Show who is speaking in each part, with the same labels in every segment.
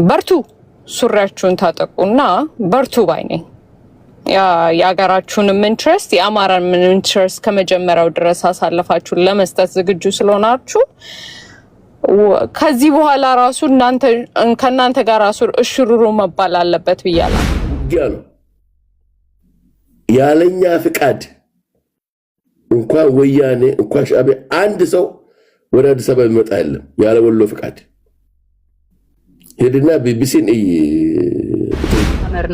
Speaker 1: በርቱ ሱሪያችሁን ታጠቁና በርቱ ባይ ነኝ። የሀገራችሁንም ኢንትረስት የአማራን ኢንትረስት ከመጀመሪያው ድረስ አሳልፋችሁን ለመስጠት ዝግጁ ስለሆናችሁ ከዚህ በኋላ ራሱ ከእናንተ ጋር ራሱ እሽሩሩ መባል አለበት ብያለሁ።
Speaker 2: ያለኛ ፍቃድ እንኳን ወያኔ እንኳን ሻዕቢያ አንድ ሰው ወደ አዲስ አበባ ይመጣ የለም ያለ ወሎ ፍቃድ። ሄድና ቢቢሲን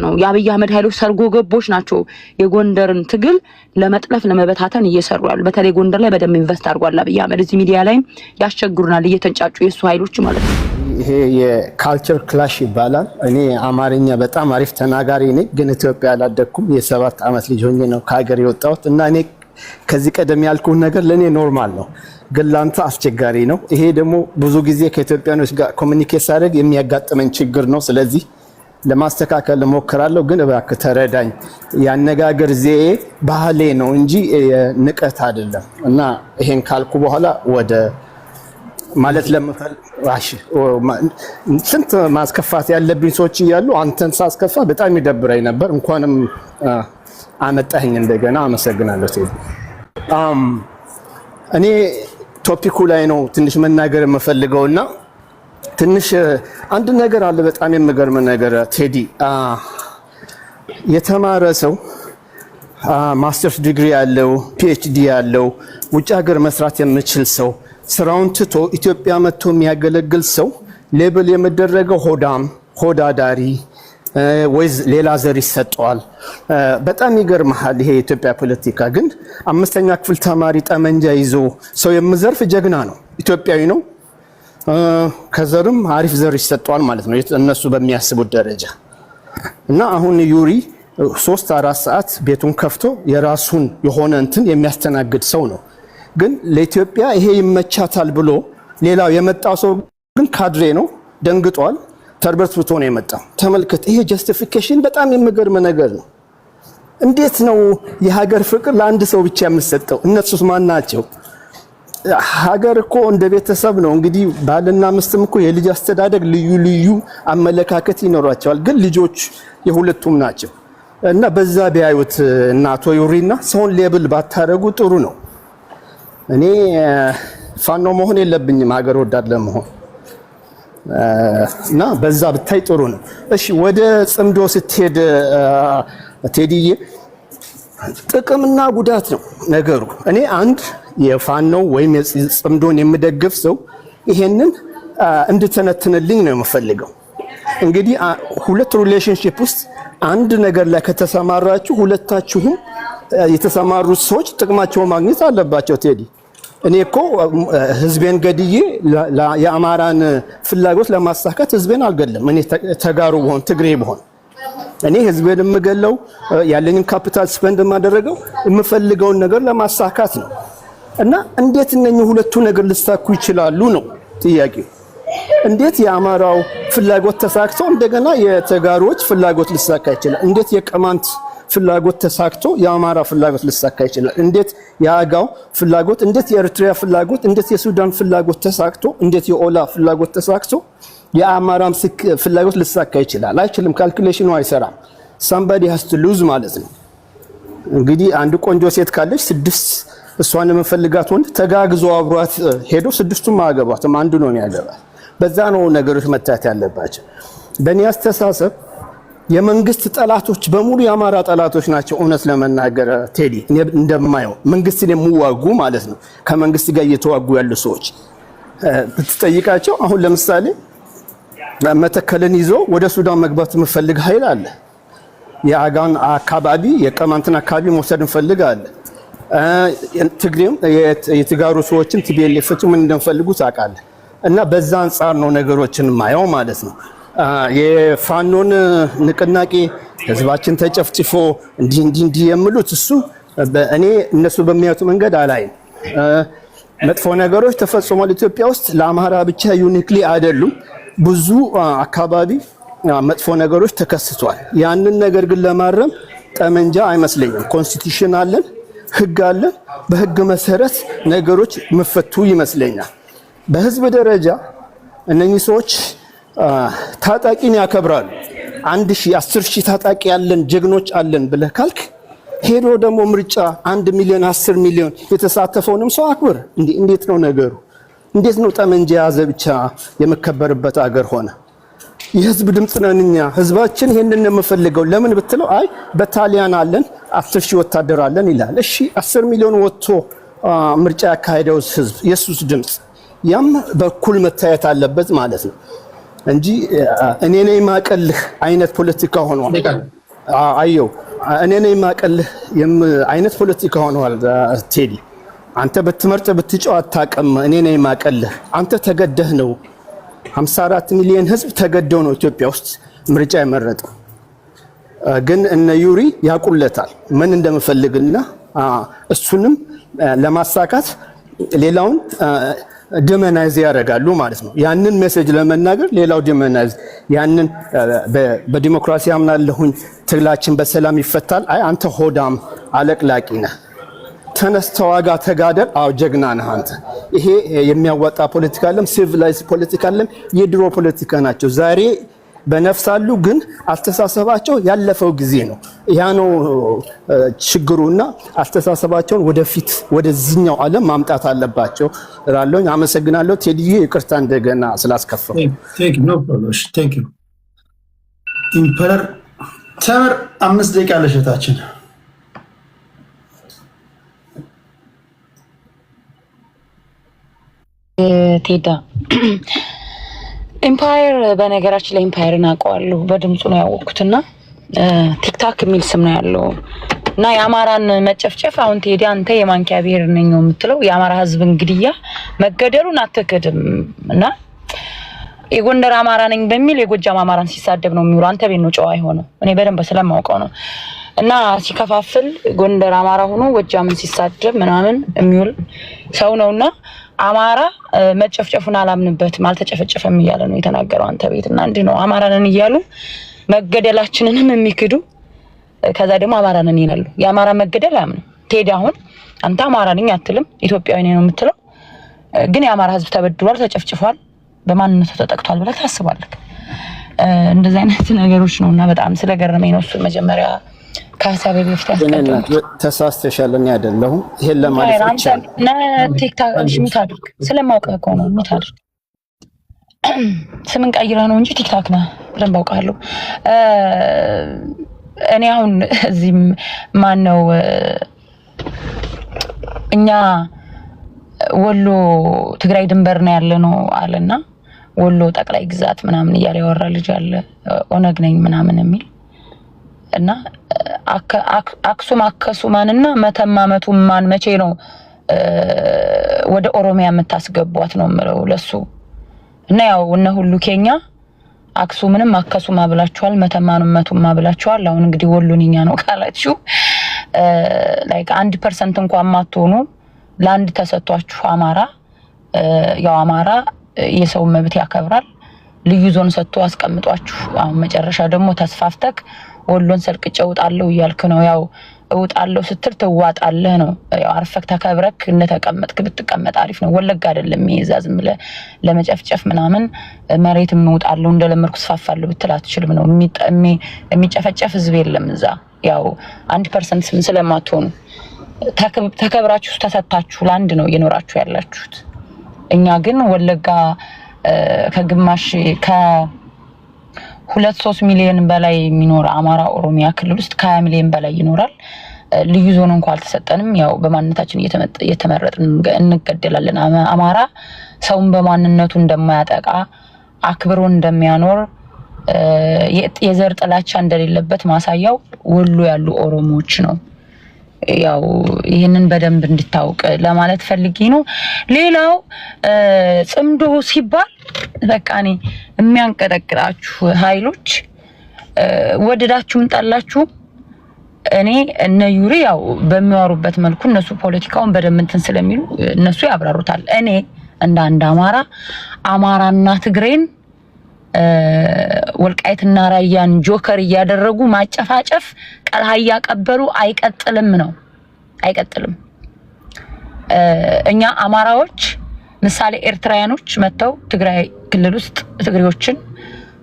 Speaker 3: ነው የአብይ አህመድ ኃይሎች ሰርጎ ገቦች ናቸው። የጎንደርን ትግል ለመጥለፍ ለመበታተን እየሰሩ ያሉ በተለይ ጎንደር ላይ በደም ኢንቨስት አድርጓል አብይ አህመድ። እዚህ ሚዲያ ላይ ያስቸግሩናል እየተንጫጩ የሱ ኃይሎች ማለት ነው።
Speaker 4: ይሄ የካልቸር ክላሽ ይባላል። እኔ አማርኛ በጣም አሪፍ ተናጋሪ ነኝ፣ ግን ኢትዮጵያ አላደኩም። የ7 ዓመት ልጅ ሆኜ ነው ከሀገር የወጣሁት እና እኔ ከዚህ ቀደም ያልኩት ነገር ለኔ ኖርማል ነው፣ ግን ላንተ አስቸጋሪ ነው። ይሄ ደግሞ ብዙ ጊዜ ከኢትዮጵያኖች ጋር ኮሙኒኬት ሳደርግ የሚያጋጥመኝ ችግር ነው። ስለዚህ ለማስተካከል እሞክራለሁ፣ ግን እባክህ ተረዳኝ። ያነጋገር ዘዬ ባህሌ ነው እንጂ ንቀት አይደለም። እና ይሄን ካልኩ በኋላ ወደ ማለት ስንት ማስከፋት ያለብኝ ሰዎች እያሉ አንተን ሳስከፋ በጣም ይደብረኝ ነበር። እንኳንም አመጣኸኝ እንደገና። አመሰግናለሁ። እኔ ቶፒኩ ላይ ነው ትንሽ መናገር የምፈልገውና ትንሽ አንድ ነገር አለ በጣም የሚገርም ነገር ቴዲ። የተማረ ሰው ማስተርስ ዲግሪ ያለው ፒኤችዲ ያለው ውጭ ሀገር መስራት የሚችል ሰው ስራውን ትቶ ኢትዮጵያ መጥቶ የሚያገለግል ሰው ሌብል የመደረገው ሆዳም ሆዳዳሪ ወይስ ሌላ ዘር ይሰጠዋል። በጣም ይገርምሃል። ይሄ የኢትዮጵያ ፖለቲካ ግን 5ኛ ክፍል ተማሪ ጠመንጃ ይዞ ሰው የሚዘርፍ ጀግና ነው፣ ኢትዮጵያዊ ነው። ከዘርም አሪፍ ዘር ይሰጠዋል ማለት ነው እነሱ በሚያስቡት ደረጃ። እና አሁን ዩሪ 3-4 ሰዓት ቤቱን ከፍቶ የራሱን የሆነ እንትን የሚያስተናግድ ሰው ነው። ግን ለኢትዮጵያ ይሄ ይመቻታል ብሎ ሌላው የመጣው ሰው ግን ካድሬ ነው፣ ደንግጧል፣ ተርበትብቶ ነው የመጣው። ተመልከት፣ ይሄ ጀስቲፊኬሽን በጣም የሚገርም ነገር ነው። እንዴት ነው የሀገር ፍቅር ለአንድ ሰው ብቻ የምትሰጠው? እነሱስ ማን ናቸው? ሀገር እኮ እንደ ቤተሰብ ነው። እንግዲህ ባልና ሚስትም እኮ የልጅ አስተዳደግ ልዩ ልዩ አመለካከት ይኖራቸዋል፣ ግን ልጆች የሁለቱም ናቸው። እና በዛ ቢያዩት እናቶ ዩሪና ሰውን ሌብል ባታረጉ ጥሩ ነው። እኔ ፋኖ መሆን የለብኝም ሀገር ወዳድ ለመሆን እና በዛ ብታይ ጥሩ ነው። እሺ ወደ ጽምዶ ስትሄድ ቴዲዬ ጥቅምና ጉዳት ነው ነገሩ። እኔ አንድ የፋኖ ወይም ጽምዶን የምደግፍ ሰው ይሄንን እንድተነትንልኝ ነው የምፈልገው። እንግዲህ ሁለት ሪሌሽንሺፕ ውስጥ አንድ ነገር ላይ ከተሰማራችሁ ሁለታችሁም የተሰማሩት ሰዎች ጥቅማቸውን ማግኘት አለባቸው። ቴዲ እኔ እኮ ህዝቤን ገድዬ የአማራን ፍላጎት ለማሳካት ህዝቤን አልገለም። እኔ ተጋሩ ብሆን ትግሬ ብሆን እኔ ህዝቤን የምገለው ያለኝን ካፒታል ስፔንድ የማደረገው የምፈልገውን ነገር ለማሳካት ነው። እና እንዴት እነኚህ ሁለቱ ነገር ሊሳኩ ይችላሉ ነው ጥያቄው። እንዴት የአማራው ፍላጎት ተሳክቶ እንደገና የተጋሮች ፍላጎት ሊሳካ ይችላል? እንዴት የቀማንት ፍላጎት ተሳክቶ የአማራ ፍላጎት ሊሳካ ይችላል? እንዴት የአጋው ፍላጎት፣ እንዴት የኤርትራ ፍላጎት፣ እንዴት የሱዳን ፍላጎት ተሳክቶ፣ እንዴት የኦላ ፍላጎት ተሳክቶ የአማራም ፍላጎት ሊሳካ ይችላል? አይችልም። ካልኩሌሽኑ አይሰራም። somebody has to lose ማለት ነው። እንግዲህ አንድ ቆንጆ ሴት ካለች 6 እሷን የምፈልጋት ወንድ ተጋግዞ አብሯት ሄዶ 6ቱም አገባትም አንዱ ነው ያገባል። በዛ ነው ነገሮች መታየት ያለባቸው። በእኔ አስተሳሰብ የመንግስት ጠላቶች በሙሉ የአማራ ጠላቶች ናቸው። እውነት ለመናገር ቴዲ እኔ እንደማየው መንግስትን የሚዋጉ ማለት ነው፣ ከመንግስት ጋር እየተዋጉ ያሉ ሰዎች ብትጠይቃቸው፣ አሁን ለምሳሌ መተከልን ይዞ ወደ ሱዳን መግባት የምፈልግ ኃይል አለ። የአጋን አካባቢ የቀማንትን አካባቢ መውሰድ እንፈልጋለን። ትግሬም የትጋሩ ሰዎችን ቲቢኤልኤፎች ምን እንደምፈልጉ ታውቃለህ። እና በዛ አንፃር ነው ነገሮችን ማየው ማለት ነው። የፋኖን ንቅናቄ ህዝባችን ተጨፍጭፎ እንዲህ የሚሉት እሱ እኔ እነሱ በሚያዩት መንገድ አላይም። መጥፎ ነገሮች ተፈጽሟል ኢትዮጵያ ውስጥ። ለአማራ ብቻ ዩኒክሊ አይደሉም፣ ብዙ አካባቢ መጥፎ ነገሮች ተከስቷል። ያንን ነገር ግን ለማረም ጠመንጃ አይመስለኝም። ኮንስቲቱሽን አለን፣ ህግ አለን። በህግ መሰረት ነገሮች መፈቱ ይመስለኛል። በህዝብ ደረጃ እነኚህ ሰዎች ታጣቂን ያከብራሉ። 1000 ታጣቂ ያለን ጀግኖች አለን ብለህ ካልክ ሄዶ ደግሞ ምርጫ 1 ሚሊዮን 10 ሚሊዮን የተሳተፈውንም ሰው አክብር። እንዴት ነው ነገሩ? እንዴት ነው ጠመንጃ ያዘ ብቻ የመከበርበት አገር ሆነ? የህዝብ ድምጽ ነን እኛ። ህዝባችን ይሄንን የምፈልገው ለምን ብትለው አይ በታሊያን አለን 10,000 ወታደር አለን ይላል። እሺ 10 ሚሊዮን ወጥቶ ምርጫ ያካሄደው ህዝብ የሱስ ድምጽ ያም በኩል መታየት አለበት ማለት ነው እንጂ እኔ ነኝ ማቀልህ አይነት ፖለቲካ ሆኗል። አየው እኔ ነኝ ማቀልህ አይነት ፖለቲካ ሆኗል። ቴዲ አንተ በትመርጥ ብትጫው አታቀም። እኔ ነኝ ማቀልህ አንተ ተገደህ ነው 54 ሚሊዮን ህዝብ ተገደው ነው ኢትዮጵያ ውስጥ ምርጫ የመረጠው። ግን እነ ዩሪ ያቁለታል ምን እንደምፈልግና እሱንም ለማሳካት ሌላውን ደመናይዝ ያደርጋሉ ማለት ነው። ያንን ሜሴጅ ለመናገር ሌላው ደመናይዝ ያንን በዲሞክራሲ አምናለሁኝ ትግላችን በሰላም ይፈታል። አይ አንተ ሆዳም አለቅላቂ ነህ፣ ተነስ ተዋጋ፣ ተጋደል። አው ጀግና ነህ አንተ። ይሄ የሚያዋጣ ፖለቲካ አለም፣ ሲቪላይዝ ፖለቲካ አለም። የድሮ ፖለቲካ ናቸው። ዛሬ በነፍሳሉ ግን አስተሳሰባቸው ያለፈው ጊዜ ነው። ያ ነው ችግሩና አስተሳሰባቸውን ወደፊት ወደዚህኛው ዓለም ማምጣት አለባቸው እላለሁ። አመሰግናለሁ ቴዲዬ፣ ይቅርታ እንደገና ስላስከፈው።
Speaker 5: ቴንክ ዩ ኖ ፕሮብሌም። ቴንክ ዩ ኢምፐረር ተምር 5 ደቂቃ ለሸታችን
Speaker 3: ቴዳ ኤምፓየር በነገራችን ላይ ኤምፓየርን አውቀዋለሁ በድምጹ ነው ያወቅኩትና ቲክታክ የሚል ስም ነው ያለው እና የአማራን መጨፍጨፍ አሁን ቴዲ አንተ የማንኪያ ብሔር ነኝ ነው የምትለው የአማራ ህዝብ እንግዲያ መገደሉን አትክድም እና የጎንደር አማራ ነኝ በሚል የጎጃም አማራን ሲሳደብ ነው የሚውለው። አንተ ቤት ነው ጨዋ የሆነው እኔ በደንብ ስለማውቀው ነው እና ሲከፋፍል ጎንደር አማራ ሆኖ ጎጃምን ሲሳደብ ምናምን የሚውል ሰው ነውና አማራ መጨፍጨፉን አላምንበትም አልተጨፈጨፈም እያለ ነው የተናገረው አንተ ቤትና እንዲህ ነው አማራንን እያሉ መገደላችንንም የሚክዱ ከዛ ደግሞ አማራንን ይላሉ። የአማራ መገደል አያምንም ቴዲ። አሁን አንተ አማራ ነኝ አትልም ኢትዮጵያዊ ነኝ ነው የምትለው፣ ግን የአማራ ህዝብ ተበድሏል፣ ተጨፍጭፏል፣ በማንነቱ ተጠቅቷል ብለህ ታስባለህ? እንደዚህ አይነት ነገሮች ነውና በጣም ስለገረመኝ ነው እሱ መጀመሪያ ከሐሳቤ በፊት ያስቀደምኩት።
Speaker 4: ተሳስተሻል፣ እኔ አይደለሁም ይሄን ለማለት ብቻ
Speaker 3: ነው። ቲክታክ ሚት አድርግ ስለማውቀው እኮ ነው ሚት አድርግ። ስምን ቀይረህ ነው እንጂ ቲክታክ ነህ በደንብ አውቃለሁ። እኔ አሁን እዚህ ማን ነው እኛ ወሎ ትግራይ ድንበር ነው ያለነው አለና ወሎ ጠቅላይ ግዛት ምናምን እያለ ያወራ ልጅ አለ ኦነግ ነኝ ምናምን የሚል እና አክሱም አከሱማንና መተማመቱ ማን መቼ ነው ወደ ኦሮሚያ የምታስገቧት ነው የምለው ለሱ። እና ያው እነ ሁሉ ኬኛ አክሱምንም አከሱማ ብላችኋል፣ መተማኑም መቱማ ብላችኋል። አሁን እንግዲህ ወሎንኛ ነው ካላችሁ ላይክ 1% እንኳን ማትሆኑ ለአንድ ተሰጥቷችሁ አማራ ያው አማራ የሰው መብት ያከብራል ልዩ ዞን ሰጥቶ አስቀምጧችሁ አሁን መጨረሻ ደግሞ ተስፋፍተክ ወሎን ሰልቅጬ እውጣለሁ እያልክ ነው። ያው እውጣለሁ ስትል ትዋጣለህ ነው። ያው አርፈክ ተከብረክ እንደተቀመጥክ ብትቀመጥ አሪፍ ነው። ወለጋ አይደለም ይዛዝ ምለ ለመጨፍጨፍ ምናምን መሬት እውጣለሁ እንደለመርኩ ስፋፋለሁ ብትል አትችልም ነው። የሚጨፈጨፍ ህዝብ የለም እዛ። ያው 1% ስለማትሆኑ ተከብራችሁ ተሰጣችሁ ለአንድ ነው እየኖራችሁ ያላችሁት። እኛ ግን ወለጋ ከግማሽ ከ2-3 ሚሊዮን በላይ የሚኖር አማራ ኦሮሚያ ክልል ውስጥ ከ20 ሚሊዮን በላይ ይኖራል። ልዩ ዞን እንኳን አልተሰጠንም። ያው በማንነታችን እየተመረጥን እንገደላለን። አማራ ሰውን በማንነቱ እንደማያጠቃ አክብሮ እንደሚያኖር የዘር ጥላቻ እንደሌለበት ማሳያው ወሎ ያሉ ኦሮሞዎች ነው። ያው ይሄንን በደንብ እንድታውቅ ለማለት ፈልጌ ነው። ሌላው ጽምዶ ሲባል በቃ እኔ የሚያንቀጠቅጣችሁ ኃይሎች ወደዳችሁም ጠላችሁ እኔ እነ ዩሪ ያው በሚያወሩበት መልኩ እነሱ ፖለቲካውን በደንብ እንትን ስለሚሉ እነሱ ያብራሩታል። እኔ እንደ አንድ አማራና ትግሬን ወልቃይትና ራያን ጆከር እያደረጉ ማጨፋጨፍ ቀልሃ ያቀበሉ አይቀጥልም ነው አይቀጥልም። እኛ አማራዎች ምሳሌ ኤርትራውያኖች መተው ትግራይ ክልል ውስጥ ትግሬዎችን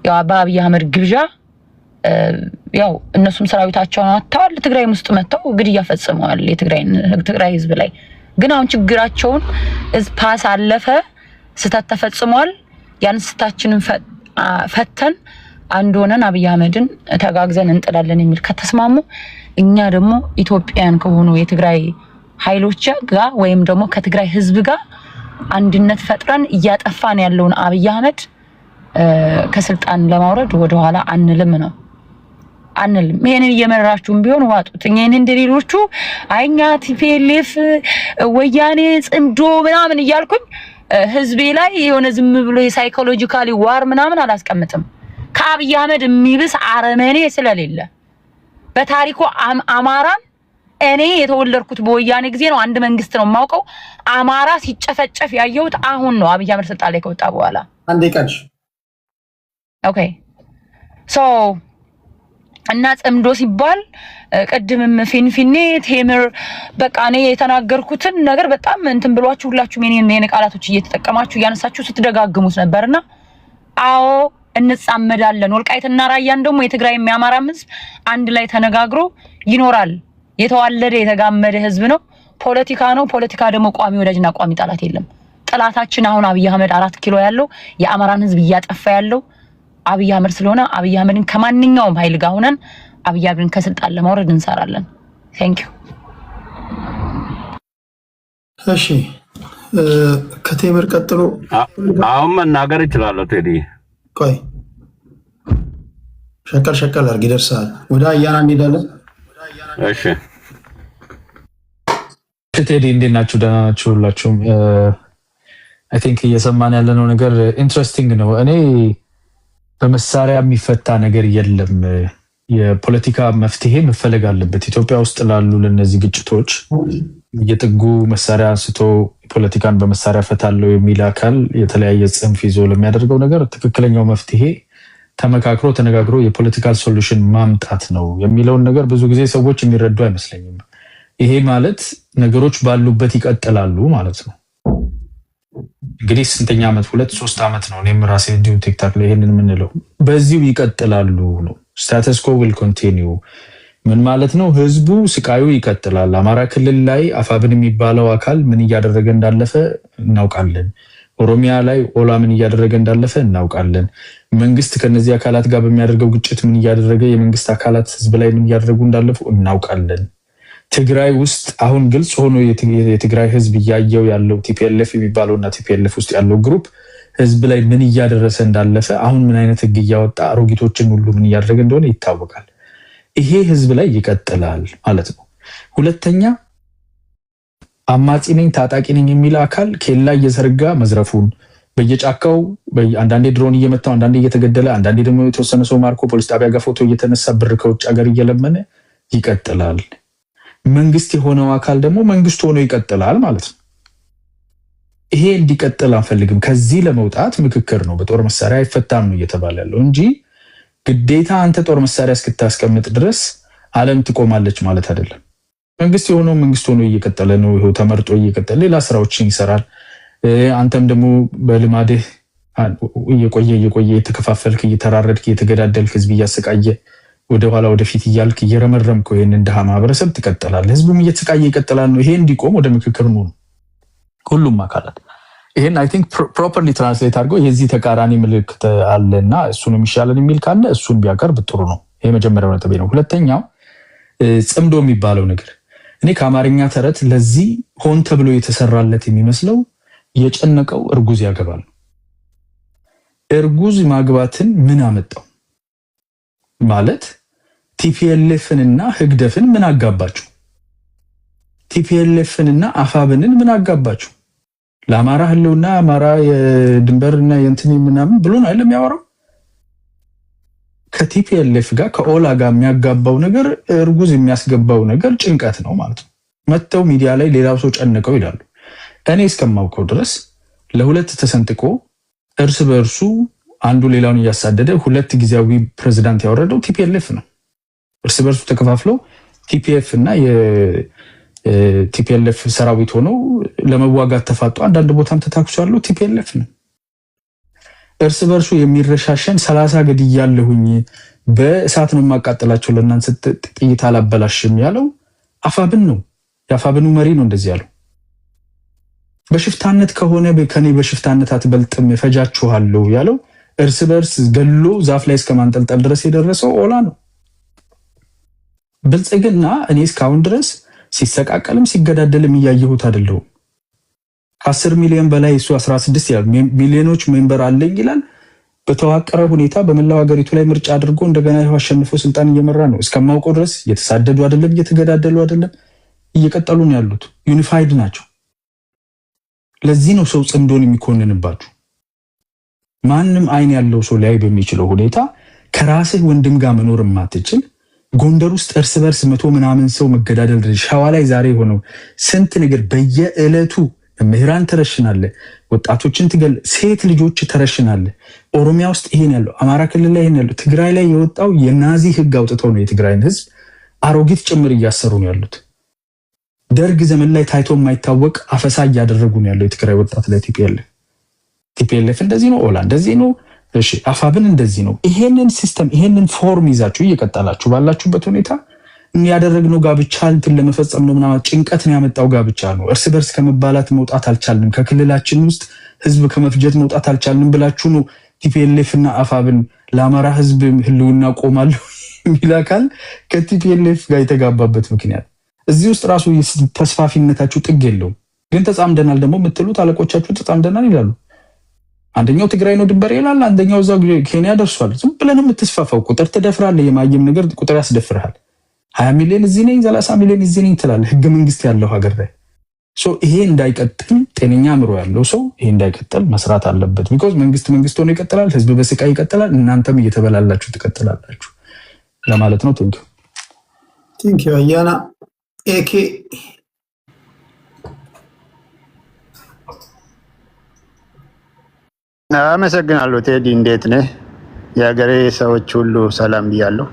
Speaker 3: ያው በአብይ አህመድ ግብዣ ያው እነሱም ሰራዊታቸውን አጥተዋል። ትግራይ ውስጥ መተው ግድያ ፈጽመዋል የትግራይ ህዝብ ላይ። ግን አሁን ችግራቸውን ፓስ አለፈ፣ ስተት ተፈጽሟል። ያን ስታችንን ፈተን አንድ ሆነን አብይ አህመድን ተጋግዘን እንጥላለን የሚል ከተስማሙ እኛ ደግሞ ኢትዮጵያን ከሆኑ የትግራይ ኃይሎች ጋር ወይም ደግሞ ከትግራይ ህዝብ ጋር አንድነት ፈጥረን እያጠፋን ያለውን አብይ አህመድ ከስልጣን ለማውረድ ወደ ኋላ አንልም ነው አንልም። ይሄንን እየመራችሁም ቢሆን ዋጡት። እኛን እንደሌሎቹ አይኛ ቲፒኤልኤፍ ወያኔ ጽምዶ ምናምን እያልኩኝ ህዝቤ ላይ የሆነ ዝም ብሎ የሳይኮሎጂካሊ ዋር ምናምን አላስቀምጥም። ከአብይ አህመድ የሚብስ አረመኔ ስለሌለ በታሪኩ አማራን እኔ የተወለድኩት በወያኔ ጊዜ ነው። አንድ መንግስት ነው የማውቀው አማራ ሲጨፈጨፍ ያየሁት አሁን ነው አብይ አህመድ ስልጣን ላይ ከወጣ በኋላ።
Speaker 5: አንዴ ቀንሽ
Speaker 3: ኦኬ ሶ እና ጽምዶ ሲባል ቀድምም ፊንፊኔ ቴምር በቃ እኔ የተናገርኩትን ነገር በጣም እንትን ብሏችሁ ሁላችሁም የኔ ቃላቶች እየተጠቀማችሁ ያነሳችሁ ስትደጋግሙት ነበርና አዎ እንጻመዳለን። ወልቃይትና ራያን ደግሞ የትግራይ የሚያማራ ህዝብ አንድ ላይ ተነጋግሮ ይኖራል። የተዋለደ የተጋመደ ህዝብ ነው። ፖለቲካ ነው። ፖለቲካ ደግሞ ቋሚ ወዳጅና ቋሚ ጠላት የለም። ጠላታችን አሁን አብይ አህመድ 4 ኪሎ ያለው የአማራን ህዝብ እያጠፋ ያለው አብይ አህመድ ስለሆነ አብይ አህመድን ከማንኛውም ኃይል ጋር ሆነን አብይ አህመድን ከስልጣን ለማውረድ እንሰራለን። ቴንክ ዩ።
Speaker 5: እሺ ከቴምር ቀጥሎ
Speaker 2: አሁን መናገር ይችላል ቴዲ።
Speaker 5: ቆይ ሸቀል አድርግ ይደርሳል። ወደ አያና እንሄዳለን።
Speaker 2: እሺ
Speaker 6: ቴዲ እንዴት ናችሁ? ደህና ናችሁ ሁላችሁም? አይ ቲንክ እየሰማን ያለነው ነገር ኢንትረስቲንግ ነው። እኔ በመሳሪያ የሚፈታ ነገር የለም። የፖለቲካ መፍትሄ መፈለግ አለበት። ኢትዮጵያ ውስጥ ላሉ ለነዚህ ግጭቶች የጥጉ መሳሪያ አንስቶ ፖለቲካን በመሳሪያ ፈታለው የሚል አካል የተለያየ ጽንፍ ይዞ ለሚያደርገው ነገር ትክክለኛው መፍትሄ ተመካክሮ ተነጋግሮ የፖለቲካል ሶሉሽን ማምጣት ነው የሚለውን ነገር ብዙ ጊዜ ሰዎች የሚረዱ አይመስለኝም። ይሄ ማለት ነገሮች ባሉበት ይቀጥላሉ ማለት ነው። እንግዲህ ስንተኛ ዓመት 2-3 ዓመት ነው እኔም ራሴ ዲዩ ቲክታክ ላይ ይሄንን የምንለው በዚሁ ይቀጥላሉ ነው። ስታተስ ኮ ዊል ኮንቲኒው ምን ማለት ነው? ህዝቡ ስቃዩ ይቀጥላል። አማራ ክልል ላይ አፋብን የሚባለው አካል ምን እያደረገ እንዳለፈ እናውቃለን። ኦሮሚያ ላይ ኦላ ምን እያደረገ እንዳለፈ እናውቃለን። መንግስት ከነዚህ አካላት ጋር በሚያደርገው ግጭት ምን እያደረገ የመንግስት አካላት ህዝብ ላይ ምን እያደረጉ እንዳለፉ እናውቃለን። ትግራይ ውስጥ አሁን ግልጽ ሆኖ የትግራይ ህዝብ እያየው ያለው ቲፒኤልኤፍ የሚባለውና ቲፒኤልኤፍ ውስጥ ያለው ግሩፕ ህዝብ ላይ ምን እያደረሰ እንዳለፈ አሁን ምን አይነት ህግ እያወጣ አሮጊቶችን ሁሉ ምን እያደረገ እንደሆነ ይታወቃል። ይሄ ህዝብ ላይ ይቀጥላል ማለት ነው። ሁለተኛ አማጺ ነኝ ታጣቂ ነኝ የሚል አካል ኬላ እየዘረጋ መዝረፉን በየጫካው አንዳንዴ ድሮን እየመታው አንዳንዴ እየተገደለ አንዳንዴ ደግሞ የተወሰነ ሰው ማርኮ ፖሊስ ጣቢያ ጋር ፎቶ እየተነሳ ብር ከውጭ ሀገር እየለመነ ይቀጥላል። መንግስት የሆነው አካል ደግሞ መንግስት ሆኖ ይቀጥላል ማለት ነው። ይሄ እንዲቀጥል አንፈልግም። ከዚህ ለመውጣት ምክክር ነው። በጦር መሳሪያ አይፈታም ነው እየተባለ ያለው እንጂ ግዴታ አንተ ጦር መሳሪያ እስክታስቀምጥ ድረስ ዓለም ትቆማለች ማለት አይደለም። መንግስት የሆነው መንግስት ሆኖ እየቀጠለ ነው። ይሄው ተመርጦ እየቀጠለ ሌላ ስራዎችን ይሰራል። አንተም ደግሞ በልማድህ እየቆየ የተከፋፈልክ እየተራረድክ እየተገዳደልክ ህዝብ እያሰቃየ ወደ ኋላ ወደፊት እያልክ እየረመረምክ ይሄንን ደሃ ማህበረሰብ ትቀጥላለህ። ህዝቡም እየተሰቃየ ይቀጥላል ነው። ይሄ እንዲቆም ወደ ምክክር ነው ሁሉም አካላት። ይሄን አይ ቲንክ ፕሮፐርሊ ትራንስሌት አድርገው የዚህ ተቃራኒ ምልክት አለና እሱን የሚሻለን የሚል ካለ እሱን ቢያቀርብ ጥሩ ነው። ይሄ መጀመሪያው ነጥቤ ነው። ሁለተኛው ጽምዶ የሚባለው ነገር እኔ ከአማርኛ ተረት ለዚህ ሆን ተብሎ የተሰራለት የሚመስለው የጨነቀው እርጉዝ ያገባል። እርጉዝ ማግባትን ምን አመጣው ማለት ቲፒኤልኤፍንና ህግደፍን ምን አጋባችሁ? ቲፒኤልኤፍንና አፋብንን ምን አጋባችሁ? ለአማራ ህልውና አማራ የድንበርና የእንትን ምናምን ብሎ ነው አይደለም ያወራው። ከቲፒኤልኤፍ ጋር ከኦላ ጋር የሚያጋባው ነገር እርጉዝ የሚያስገባው ነገር ጭንቀት ነው ማለት ነው። መተው ሚዲያ ላይ ሌላው ሰው ጨነቀው ይላሉ። እኔ እስከማውቀው ድረስ ለሁለት ተሰንጥቆ እርስ በእርሱ አንዱ ሌላውን እያሳደደ ሁለት ጊዜያዊ ፕሬዝዳንት ያወረደው ቲፒኤልኤፍ ነው። እርስ በርሱ ተከፋፍለው ቲፒኤፍ እና ቲፒኤልኤፍ ሰራዊት ሆነው ለመዋጋት ተፋጡ። አንዳንድ ቦታም ተታክሷል። ቲፒኤልኤፍ ነው። እርስ በርሱ የሚረሻሸን 30 ገድያለሁኝ በእሳት ነው የማቃጠላቸው ለእናንተ ጥይት አላበላሽም ያለው አፋብን ነው። የአፋብኑ መሪ ነው እንደዚህ ያለው። በሽፍታነት ከሆነ ከኔ በሽፍታነት አትበልጥም ፈጃችኋለሁ ያለው እርስ በርስ ገሎ ዛፍ ላይ እስከማንጠልጠል ድረስ የደረሰው ኦላ ነው። ብልጽግና እኔ እስካሁን ድረስ ሲሰቃቀልም ሲገዳደልም እያየሁት አይደለሁም። ከ10 ሚሊዮን በላይ እሱ 16 ሚሊዮኖች ሜምበር አለኝ ይላል። በተዋቀረ ሁኔታ በመላው ሀገሪቱ ላይ ምርጫ አድርጎ እንደገና ይኸው አሸንፎ ስልጣን እየመራ ነው። እስከማውቀው ድረስ እየተሳደዱ አይደለም፣ እየተገዳደሉ አይደለም፣ እየቀጠሉ ነው ያሉት። ዩኒፋይድ ናቸው። ለዚህ ነው ሰው ጽምዶን የሚኮንንባችሁ። ማንም አይን ያለው ሰው ላይ በሚችለው ሁኔታ ከራስህ ወንድም ጋር መኖር ማትችል ጎንደር ውስጥ እርስ በርስ 100 ምናምን ሰው መገዳደል፣ ሸዋ ላይ ዛሬ ሆነው ስንት ነገር በየዕለቱ ምህራን ተረሽናለ፣ ወጣቶችን ትገል፣ ሴት ልጆች ተረሽናለ። ኦሮሚያ ውስጥ ይሄን ያለው፣ አማራ ክልል ላይ ይሄን ያለው፣ ትግራይ ላይ የወጣው የናዚ ህግ አውጥተው ነው የትግራይን ህዝብ አሮጊት ጭምር እያሰሩ ነው ያሉት። ደርግ ዘመን ላይ ታይቶ የማይታወቅ አፈሳ እያደረጉ ነው ያለው የትግራይ ወጣት ላይ። ቲፒኤልኤፍ እንደዚህ ነው፣ ኦላ እንደዚህ ነው፣ እሺ አፋብን እንደዚህ ነው። ይሄንን ሲስተም ይሄንን ፎርም ይዛችሁ እየቀጠላችሁ ባላችሁበት ሁኔታ ያደረግነው ጋብቻ እንትን ለመፈጸም ነው ምናምን ጭንቀት ነው ያመጣው። ጋብቻ ነው። እርስ በርስ ከመባላት መውጣት አልቻልንም፣ ከክልላችን ውስጥ ህዝብ ከመፍጀት መውጣት አልቻልንም ብላችሁ ነው ቲፒኤልኤፍ እና አፋብን ለአማራ ህዝብ ህልውና ቆማለሁ የሚል አካል ከቲፒኤልኤፍ ጋር የተጋባበት ምክንያት። እዚህ ውስጥ ራሱ ተስፋፊነታችሁ ጥግ የለውም። ግን ተጻምደናል ደግሞ የምትሉት አለቆቻችሁ ተጻምደናል ይላሉ። አንደኛው ትግራይ ነው ድንበር ይላል፣ አንደኛው እዛው ኬንያ ደርሷል። ዝም ብለን የምትስፋፋው ቁጥር ትደፍራለህ። የማየም ነገር ቁጥር ያስደፍርሃል። 20 ሚሊዮን እዚህ ነኝ 30 ሚሊዮን እዚህ ነኝ ትላለህ። ህገ መንግስት ያለው ሀገር ላይ ይሄ እንዳይቀጥል ጤነኛ አእምሮ ያለው ሰው ይሄ እንዳይቀጥል መስራት አለበት። ቢኮዝ መንግስት ሆኖ ይቀጥላል፣ ህዝብ በስቃይ ይቀጥላል፣ እናንተም እየተበላላችሁ ትቀጥላላችሁ ለማለት ነው።
Speaker 5: ቴንኪው አያና ኤኬ
Speaker 7: አመሰግናለሁ። ቴዲ እንዴት ነህ? የሀገሬ ሰዎች ሁሉ ሰላም ብያለሁ።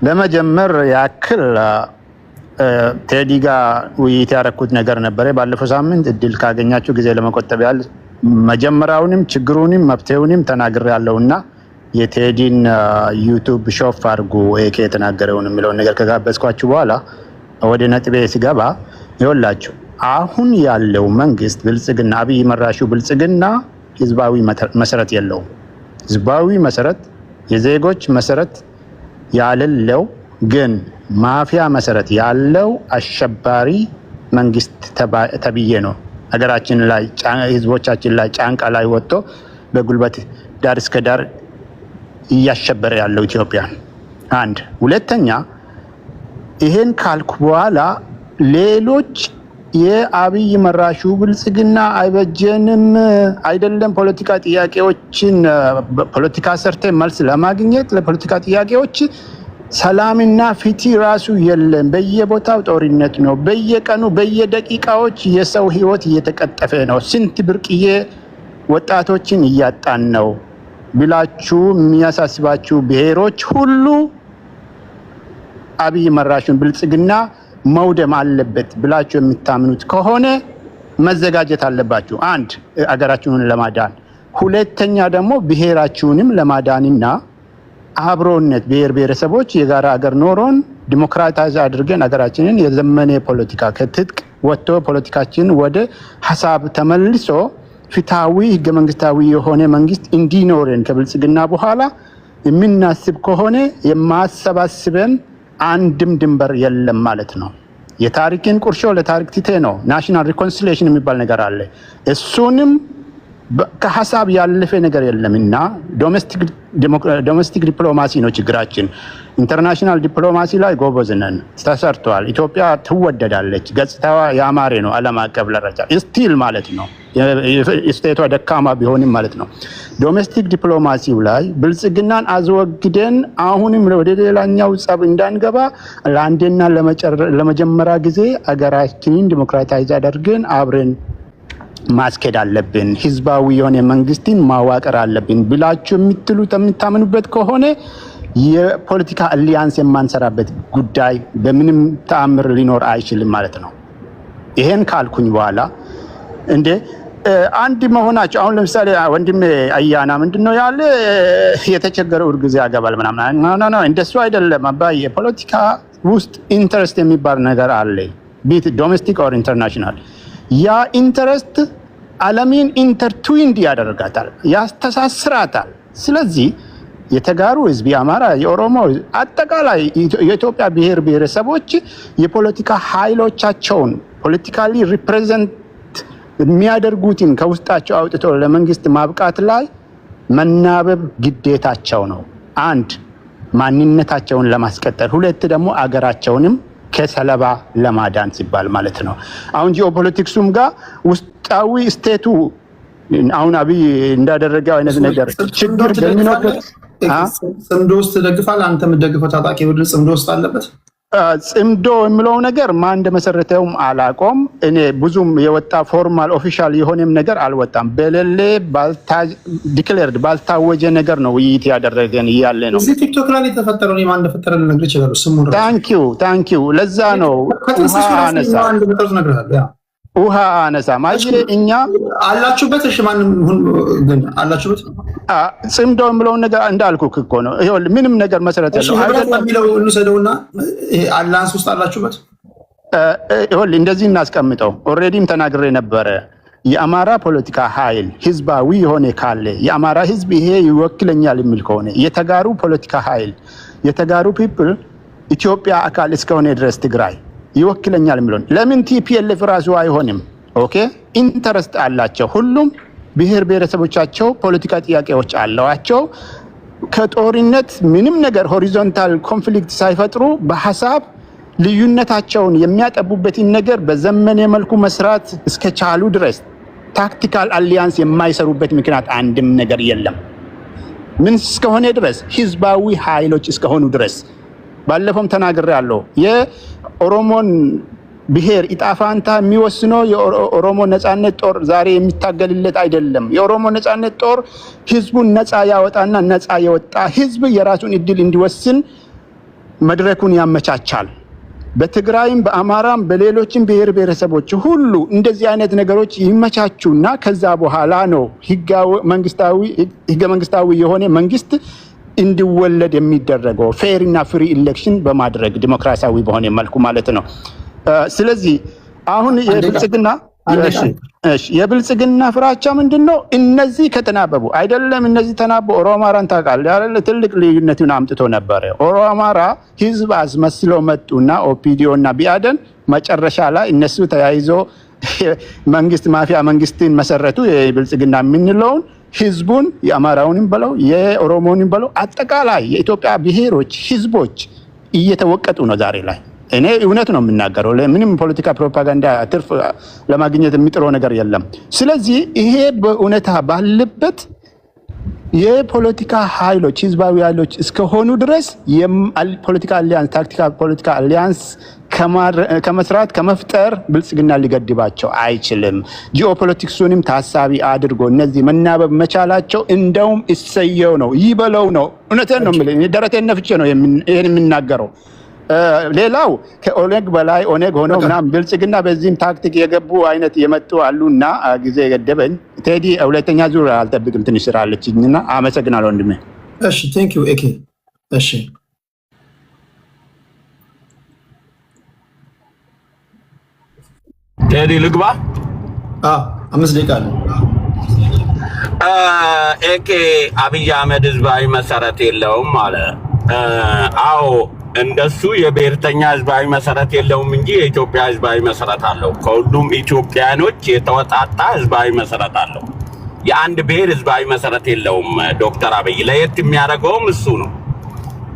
Speaker 7: ለመጀመር ያክል ቴዲ ጋር ውይይት ያደረኩት ነገር ነበረ ባለፈው ሳምንት። እድል ካገኛችሁ ጊዜ ለመቆጠብ ያህል መጀመሪያውንም ችግሩንም መፍትሄውንም ተናግሬያለሁና የቴዲን ዩቲዩብ ሾፍ አድርጉ ኤኬ የተናገረውን የሚለውን ነገር ከጋበዝኳችሁ በኋላ ወደ ነጥቤ ሲገባ ይኸውላችሁ አሁን ያለው መንግስት ብልጽግና አብይ መራሹ ብልጽግና ህዝባዊ መሰረት የለውም። ህዝባዊ መሰረት የዜጎች መሰረት ያለለው ግን ማፊያ መሰረት ያለው አሸባሪ መንግስት ተብዬ ነው ሀገራችን ላይ ህዝቦቻችን ላይ ጫንቃ ላይ ወጥቶ በጉልበት ዳር እስከ ዳር እያሸበረ ያለው ኢትዮጵያ። አንድ ሁለተኛ ይሄን ካልኩ በኋላ ሌሎች የአብይ መራሹ ብልጽግና አይበጀንም አይደለም ፖለቲካ ጥያቄዎችን ፖለቲካ ሰርተ መልስ ለማግኘት ለፖለቲካ ጥያቄዎች ሰላምና ፍትህ ራሱ የለም። በየቦታው ጦርነት ነው። በየቀኑ በየደቂቃዎች የሰው ህይወት እየተቀጠፈ ነው። ስንት ብርቅዬ ወጣቶችን እያጣን ነው ብላችሁ የሚያሳስባችሁ ብሔሮች ሁሉ አብይ መራሹን ብልጽግና መውደም አለበት ብላችሁ የምታምኑት ከሆነ መዘጋጀት አለባችሁ። አንድ አገራችሁን ለማዳን፣ ሁለተኛ ደግሞ ብሔራችሁንም ለማዳንና አብሮነት ብሔር ብሔረሰቦች የጋራ አገር ኖሮን ዲሞክራታይዝ አድርገን አገራችንን የዘመነ ፖለቲካ ከትጥቅ ወጥቶ ፖለቲካችን ወደ ሀሳብ ተመልሶ ፍትሃዊ ህገ መንግስታዊ የሆነ መንግስት እንዲኖረን ከብልጽግና በኋላ የምናስብ ከሆነ የማሰባስበን አንድም ድንበር የለም ማለት ነው። የታሪክን ቁርሾ ለታሪክ ትቴ ነው። ናሽናል ሪኮንሲሊዬሽን የሚባል ነገር አለ። እሱንም ከሀሳብ ያለፈ ነገር የለምና ዶሜስቲክ ዲፕሎማሲ ነው ችግራችን። ኢንተርናሽናል ዲፕሎማሲ ላይ ጎበዝ ነን፣ ተሰርቷል። ኢትዮጵያ ትወደዳለች፣ ገጽታዋ ያማረ ነው። ዓለም አቀፍ ደረጃ ስቲል ማለት ነው ስቴቷ ደካማ ቢሆንም ማለት ነው። ዶሜስቲክ ዲፕሎማሲው ላይ ብልጽግናን አዝወግደን አሁንም ወደ ሌላኛው ጸብ እንዳንገባ ለአንዴና ለመጀመሪያ ጊዜ አገራችንን ዲሞክራታይዝ አድርገን አብረን ማስኬድ አለብን። ህዝባዊ የሆነ መንግስትን ማዋቀር አለብን ብላችሁ የምትሉት የምታምኑበት ከሆነ የፖለቲካ አሊያንስ የማንሰራበት ጉዳይ በምንም ተአምር ሊኖር አይችልም ማለት ነው። ይሄን ካልኩኝ በኋላ እንዴ አንድ መሆናቸው አሁን ለምሳሌ ወንድሜ አያና ምንድነው ያለ የተቸገረው እርግዝ ያገባል ምናምን ነው እንደሱ አይደለም አባዬ። የፖለቲካ ውስጥ ኢንተረስት የሚባል ነገር አለ፣ ቢት ዶሜስቲክ ኦር ኢንተርናሽናል። ያ ኢንተረስት ዓለምን ኢንተርትዊንድ ያደርጋታል፣ ያስተሳስራታል። ስለዚህ የተጋሩ ህዝብ የአማራ፣ የኦሮሞ አጠቃላይ የኢትዮጵያ ብሔር ብሔረሰቦች የፖለቲካ ኃይሎቻቸውን ፖለቲካሊ ሪፕሬዘንት የሚያደርጉትን ከውስጣቸው አውጥቶ ለመንግስት ማብቃት ላይ መናበብ ግዴታቸው ነው። አንድ ማንነታቸውን ለማስቀጠል፣ ሁለት ደግሞ አገራቸውንም ከሰለባ ለማዳን ሲባል ማለት ነው። አሁን ጂኦፖለቲክሱም ጋር ውስጣዊ ስቴቱ አሁን አብይ እንዳደረገው አይነት ነገር ችግር በሚኖርበት
Speaker 5: ጽምዶ ውስጥ ትደግፋለህ? አንተ የምትደግፈው ታጣቂ ቡድን ጽምዶ ውስጥ አለበት?
Speaker 7: ጽምዶ የሚለው ነገር ማን እንደመሰረተውም አላቆም። እኔ ብዙም የወጣ ፎርማል ኦፊሻል የሆነም ነገር አልወጣም። በሌለ ዲክሌርድ ባልታወጀ ነገር ነው ውይይት ያደረገን እያለ ነው።
Speaker 5: እዚህ ቲክቶክ ላይ የተፈጠረው ማን እንደፈጠረ ልነግርህ እችላለሁ። ስሙን
Speaker 7: ታንኪዩ ለዛ ነው ውሃ አነሳ ማየ እኛ
Speaker 5: አላችሁበት። እሺ ማንም ግን አላችሁበት።
Speaker 7: ጽምዶ የምለውን ነገር እንዳልኩህ እኮ ነው። ይኸውልህ ምንም ነገር መሰረት የለውም
Speaker 5: አይደለም የሚለው እንሰደውና አላንስ ውስጥ አላችሁበት።
Speaker 7: ይኸውልህ እንደዚህ እናስቀምጠው። ኦልሬዲም ተናግሬ ነበረ። የአማራ ፖለቲካ ኃይል ህዝባዊ የሆነ ካለ የአማራ ህዝብ ይሄ ይወክለኛል የሚል ከሆነ የተጋሩ ፖለቲካ ኃይል የተጋሩ ፒፕል ኢትዮጵያ አካል እስከሆነ ድረስ ትግራይ ይወክለኛል የሚለው ለምን ቲፒኤልኤፍ ራሱ አይሆንም? ኦኬ ኢንተረስት አላቸው። ሁሉም ብሔር ብሔረሰቦቻቸው ፖለቲካ ጥያቄዎች አለዋቸው። ከጦርነት ምንም ነገር ሆሪዞንታል ኮንፍሊክት ሳይፈጥሩ በሐሳብ ልዩነታቸውን የሚያጠቡበትን ነገር በዘመነ መልኩ መስራት እስከቻሉ ድረስ ታክቲካል አሊያንስ የማይሰሩበት ምክንያት አንድም ነገር የለም። ምን እስከሆነ ድረስ ህዝባዊ ኃይሎች እስከሆኑ ድረስ ባለፈውም ተናግሬያለሁ። የኦሮሞን ብሔር ኢጣፋንታ የሚወስነው የኦሮሞ ነጻነት ጦር ዛሬ የሚታገልለት አይደለም። የኦሮሞ ነጻነት ጦር ህዝቡን ነጻ ያወጣና ነጻ የወጣ ህዝብ የራሱን እድል እንዲወስን መድረኩን ያመቻቻል። በትግራይም በአማራም በሌሎችም ብሔር ብሔረሰቦች ሁሉ እንደዚህ አይነት ነገሮች ይመቻቹና ከዛ በኋላ ነው ህገ መንግስታዊ የሆነ መንግስት እንዲወለድ የሚደረገው ፌር እና ፍሪ ኢሌክሽን በማድረግ ዲሞክራሲያዊ በሆነ መልኩ ማለት ነው። ስለዚህ አሁን የብልጽግና ፍራቻ ምንድነው? እነዚህ ከተናበቡ አይደለም እነዚህ ተናበቡ ኦሮማራን ታውቃለህ አይደል? ትልቅ ልዩነቱን አምጥቶ ነበር። ኦሮማራ ህዝብ አስመስለው መጡና ኦፒዲዮ እና ቢአደን መጨረሻ ላይ እነሱ ተያይዞ መንግስት ማፊያ መንግስትን መሰረቱ። የብልጽግና የምንለውን ህዝቡን የአማራውንም በለው የኦሮሞውንም በለው አጠቃላይ የኢትዮጵያ ብሔሮች ህዝቦች እየተወቀጡ ነው ዛሬ ላይ። እኔ እውነት ነው የምናገረው። ለምንም ፖለቲካ ፕሮፓጋንዳ ትርፍ ለማግኘት የሚጥረው ነገር የለም። ስለዚህ ይሄ በእውነታ ባለበት የፖለቲካ ኃይሎች ህዝባዊ ኃይሎች እስከሆኑ ድረስ የፖለቲካ አሊያንስ ታክቲካል ፖለቲካ አሊያንስ ከመስራት ከመፍጠር ብልጽግና ሊገድባቸው አይችልም። ጂኦፖለቲክሱንም ታሳቢ አድርጎ እነዚህ መናበብ መቻላቸው እንደውም እሰየው ነው ይበለው ነው። እውነቴን ነው የምልህ። ደረቴን ነፍቼ ነው ይሄን የምናገረው። ሌላው ከኦነግ በላይ ኦነግ ሆኖ ምናምን ብልጽግና በዚህም ታክቲክ የገቡ አይነት የመጡ አሉና ጊዜ ገደበኝ። ቴዲ ሁለተኛ ዙር አልጠብቅም፣ ትንሽ ስራ አለችኝና አመሰግናለሁ ወንድሜ።
Speaker 5: እሺ ቴንክ ዩ ኤኬ። እሺ
Speaker 8: ቴዲ ልግባ?
Speaker 5: 5 ደቂቃ አለ።
Speaker 8: ኤኬ አብይ አህመድ ህዝባዊ መሰረት የለውም አለ። አዎ እንደሱ የብሔርተኛ ህዝባዊ መሰረት የለውም እንጂ የኢትዮጵያ ህዝባዊ መሰረት አለው። ከሁሉም ኢትዮጵያኖች የተወጣጣ ህዝባዊ መሰረት አለው። የአንድ ብሔር ህዝባዊ መሰረት የለውም። ዶክተር አብይ ለየት የሚያደርገውም እሱ ነው።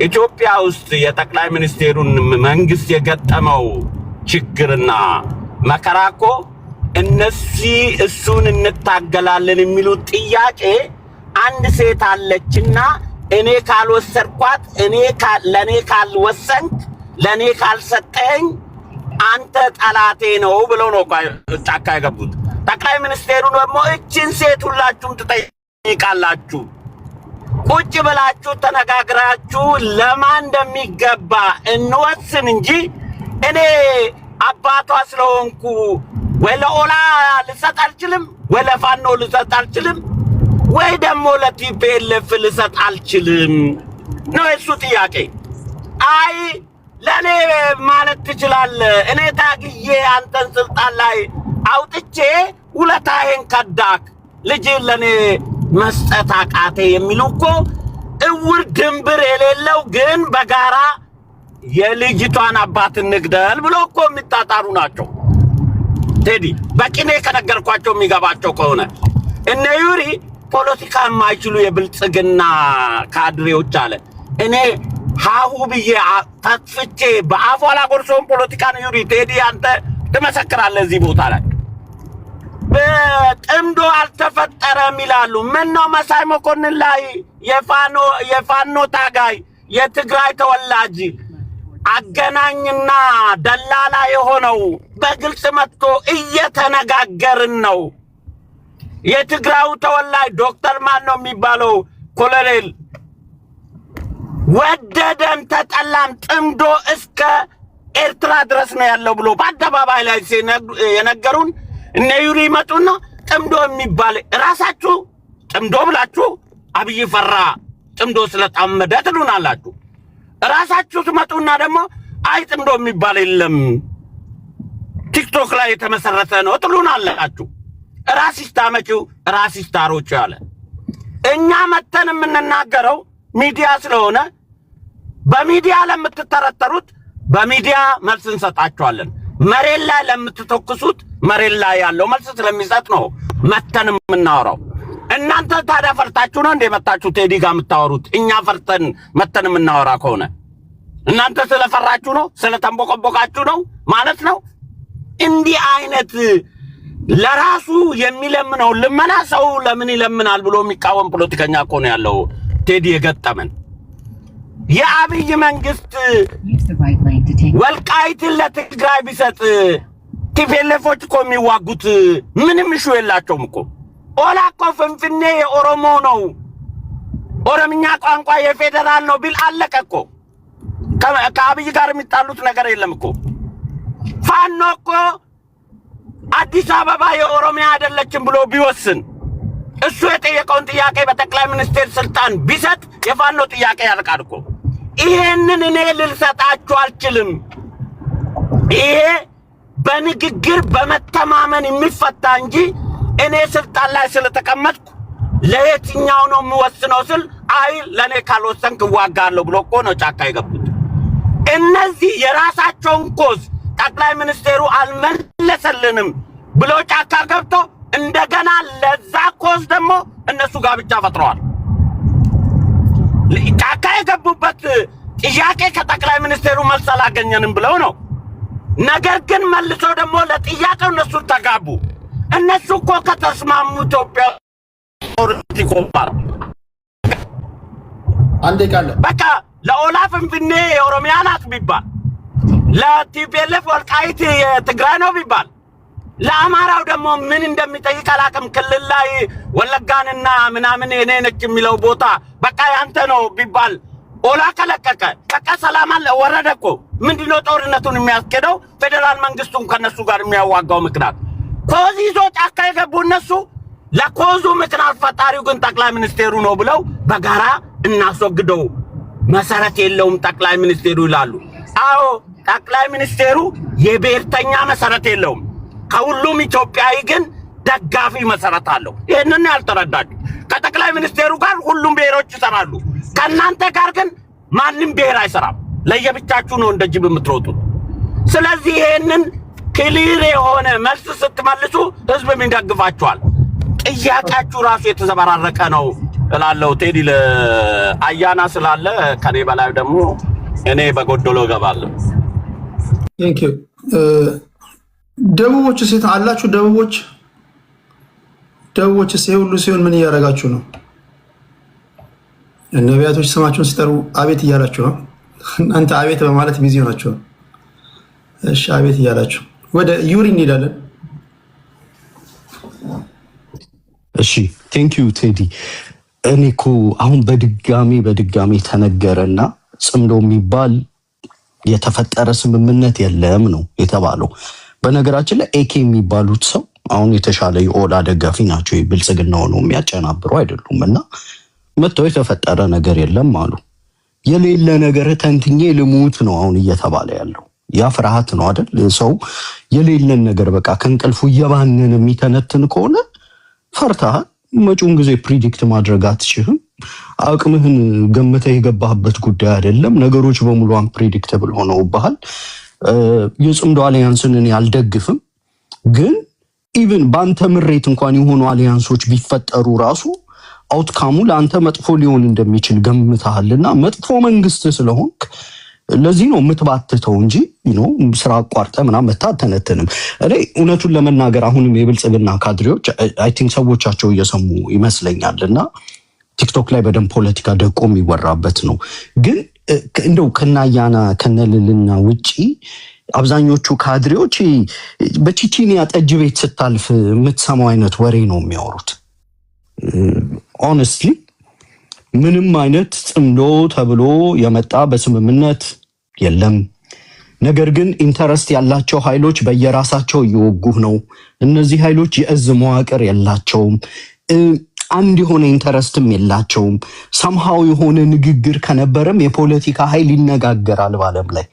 Speaker 8: ኢትዮጵያ ውስጥ የጠቅላይ ሚኒስቴሩን መንግስት የገጠመው ችግርና መከራ እኮ እነዚህ እሱን እንታገላለን የሚሉት ጥያቄ አንድ ሴት አለችና እኔ ካልወሰድኳት ለኔ ካልወሰንክ ለኔ ካልሰጠኝ አንተ ጠላቴ ነው ብለው ነው ጫካ የገቡት። ጠቅላይ ሚኒስቴሩ ደግሞ እችን ሴት ሁላችሁም ትጠይቃላችሁ ቁጭ ብላችሁ ተነጋግራችሁ ለማን እንደሚገባ እንወስን እንጂ እኔ አባቷ ስለሆንኩ ወይ ለኦላ ልሰጥ አልችልም፣ ወይ ለፋኖ ልሰጥ አልችልም፣ ወይ ደግሞ ለቲፒኤልኤፍ ልሰጥ አልችልም ነው እሱ ጥያቄ። አይ ለኔ ማለት ትችላለህ፣ እኔ ታግዬ አንተን ስልጣን ላይ አውጥቼ ውለታዬን ከዳክ ልጅ ለኔ መስጠት አቃቴ የሚሉ እኮ እውር ድንብር የሌለው ግን በጋራ የልጅቷን አባት እንግደል ብሎ እኮ የሚጣጣሩ ናቸው። ቴዲ በቂኔ ከነገርኳቸው የሚገባቸው ከሆነ እነ ዩሪ ፖለቲካ የማይችሉ የብልጽግና ካድሬዎች አለ። እኔ ሃሁ ብዬ ተጥፍቼ በአፏ ላጎርሰውን ፖለቲካ ነው። ዩሪ ቴዲ አንተ ትመሰክራለህ እዚህ ቦታ ላይ በጥምዶ አልተፈጠረም ይላሉ። ምን ነው መሳይ መኮንን ላይ የፋኖ ታጋይ የትግራይ ተወላጅ አገናኝና ደላላ የሆነው በግልጽ መጥቶ እየተነጋገርን ነው። የትግራዩ ተወላጅ ዶክተር ማን ነው የሚባለው ኮሎኔል ወደደም ተጠላም ጥምዶ እስከ ኤርትራ ድረስ ነው ያለው ብሎ በአደባባይ ላይ የነገሩን እነ ዩሪ መጡና ጥምዶ የሚባል ራሳችሁ ጥምዶ ብላችሁ አብይ ፈራ ጥምዶ ስለጣመደ ትሉናላችሁ። ራሳችሁ ትመጡና ደግሞ አይ ጥምዶ የሚባል የለም ቲክቶክ ላይ የተመሰረተ ነው ትሉናላችሁ። ራሲስት አመጪው ራሲስታሮች አለ። እኛ መተን የምንናገረው ሚዲያ ስለሆነ በሚዲያ ለምትተረተሩት በሚዲያ መልስ እንሰጣችኋለን። መሬት ላይ ለምትተኩሱት መሬት ላይ ያለው መልስ ስለሚሰጥ ነው መተን የምናወራው። እናንተ ታዲያ ፈርታችሁ ነው እንደ መጣችሁ ቴዲ ጋር የምታወሩት? እኛ ፈርተን መተን የምናወራ ከሆነ እናንተ ስለፈራችሁ ነው ስለተንቦቀቦቃችሁ ነው ማለት ነው። እንዲህ አይነት ለራሱ የሚለምነው ልመና ሰው ለምን ይለምናል ብሎ የሚቃወም ፖለቲከኛ እኮ ነው ያለው ቴዲ የገጠመን። የአብይ መንግስት ወልቃይትን ለትግራይ ቢሰጥ ቲፒኤልኤፎች እኮ የሚዋጉት ምንም እሹ የላቸውም እኮ። ኦላ እኮ ፍንፍኔ የኦሮሞ ነው ኦሮምኛ ቋንቋ የፌደራል ነው ቢል አለቀ እኮ። ከአብይ ጋር የሚጣሉት ነገር የለም እኮ። ፋኖ እኮ አዲስ አበባ የኦሮሚያ አይደለችም ብሎ ቢወስን እሱ የጠየቀውን ጥያቄ በጠቅላይ ሚኒስቴር ስልጣን ቢሰጥ የፋኖ ጥያቄ ያልቃል እኮ። ይሄንን እኔ ልልሰጣችሁ አልችልም። ይሄ በንግግር በመተማመን የሚፈታ እንጂ እኔ ስልጣን ላይ ስለተቀመጥኩ ለየትኛው ነው የምወስነው ስል አይ ለኔ ካልወሰንክ እዋጋለሁ ብሎ እኮ ነው ጫካ የገቡት። እነዚህ የራሳቸውን ኮዝ ጠቅላይ ሚኒስቴሩ አልመለሰልንም ብሎ ጫካ ገብቶ እንደገና ለዛ ኮዝ ደግሞ እነሱ ጋብቻ ፈጥረዋል። ጫካ የገቡበት ጥያቄ ከጠቅላይ ሚኒስቴሩ መልስ አላገኘንም ብለው ነው። ነገር ግን መልሶ ደግሞ ለጥያቄው እነሱ ተጋቡ። እነሱ እኮ ከተስማሙ ኢትዮጵያ ኦሮቲኮፓር
Speaker 5: አንዴ ቃል
Speaker 8: በቃ ለኦላ ፍንፍኔ የኦሮሚያ ናት ቢባል ለቲፒኤልኤፍ ወልቃይት የትግራይ ነው ቢባል ለአማራው ደግሞ ምን እንደሚጠይቅ አላውቅም። ክልል ላይ ወለጋንና ምናምን የኔ ነች የሚለው ቦታ በቃ ያንተ ነው ቢባል ኦላ ከለቀቀ በቃ ሰላም አለ ወረደ እኮ። ምንድነው ጦርነቱን የሚያስኬደው? ፌደራል መንግስቱን ከነሱ ጋር የሚያዋጋው ምክንያት ኮዝ ይዞ ጫካ የገቡ እነሱ ለኮዙ ምክንያት ፈጣሪው ግን ጠቅላይ ሚኒስቴሩ ነው ብለው በጋራ እናስወግደው መሰረት የለውም ጠቅላይ ሚኒስቴሩ ይላሉ። አዎ ጠቅላይ ሚኒስቴሩ የብሔርተኛ መሰረት የለውም። ከሁሉም ኢትዮጵያዊ ግን ደጋፊ መሰረት አለው። ይሄንን ያልተረዳችሁ ከጠቅላይ ሚኒስቴሩ ጋር ሁሉም ብሔሮች ይሰራሉ። ከናንተ ጋር ግን ማንም ብሔር አይሰራም። ለየብቻችሁ ነው እንደ ጅብ የምትሮጡት። ስለዚህ ይሄንን ክሊር የሆነ መልስ ስትመልሱ ህዝብ ይደግፋችኋል። ጥያቄያችሁ ራሱ የተዘበራረቀ ነው እላለሁ። ቴዲ ለአያና ስላለ ከኔ በላይ ደግሞ እኔ በጎደሎ ገባለሁ።
Speaker 5: ቴንክ ዩ። ደቡቦች ሴት አላችሁ? ደቡቦች ሁሉ ሲሆን ምን እያደረጋችሁ ነው? ነቢያቶች ስማቸውን ሲጠሩ አቤት እያላችሁ ነው። እናንተ አቤት በማለት ቢዚ ናችሁ። እሺ አቤት እያላችሁ ወደ ዩሪ እንሄዳለን።
Speaker 9: እሺ ቴንክ ዩ ቴዲ።
Speaker 4: እኔ እኮ አሁን በድጋሚ ተነገረና ጽምዶ የሚባል የተፈጠረ ስምምነት የለም ነው የተባለው። በነገራችን ላይ ኤኬ የሚባሉት ሰው አሁን የተሻለ የኦላ ደጋፊ ናቸው። የብልጽግናው ነው የሚያጨናብሩ አይደሉም። እና መጥተው የተፈጠረ ነገር የለም አሉ። የሌለ ነገር ተንትኜ ልሙት ነው አሁን እየተባለ ያለው። ያ ፍርሃት ነው አይደል? ሰው የሌለን ነገር በቃ ከእንቅልፉ እየባነን የሚተነትን ከሆነ ፈርተሃል። መጪውን ጊዜ ፕሪዲክት ማድረግ አትችልም። አቅምህን ገምተህ የገባህበት ጉዳይ አይደለም። ነገሮች በሙሉ አንፕሬዲክተብል ሆነውብሃል። የጽምዶ አሊያንስን እኔ አልደግፍም፣ ግን ኢቭን በአንተ ምሬት እንኳን የሆኑ አሊያንሶች ቢፈጠሩ ራሱ አውትካሙ ለአንተ መጥፎ ሊሆን እንደሚችል ገምተሃልና መጥፎ መንግስት ስለሆንክ ለዚህ ነው የምትባትተው እንጂ ስራ አቋርጠ ምናምን መታተነተንም። እኔ እውነቱን ለመናገር አሁንም የብልጽግና ካድሬዎች አይ ቲንክ ሰዎቻቸው እየሰሙ ይመስለኛልና ቲክቶክ ላይ በደንብ ፖለቲካ ደቆ የሚወራበት ነው። ግን እንደው ከናያና ከነልልና ውጪ አብዛኞቹ ካድሬዎች በቺቺኒያ ጠጅ ቤት ስታልፍ የምትሰማው አይነት ወሬ ነው የሚያወሩት። ሆነስትሊ ምንም አይነት ጽምዶ ተብሎ የመጣ በስምምነት የለም። ነገር ግን ኢንተረስት ያላቸው ኃይሎች በየራሳቸው እየወጉህ ነው። እነዚህ ኃይሎች የእዝ መዋቅር የላቸውም። አንድ የሆነ ኢንተረስትም የላቸውም። ሰምሃው የሆነ ንግግር ከነበረም የፖለቲካ ኃይል ይነጋገራል በዓለም ላይ።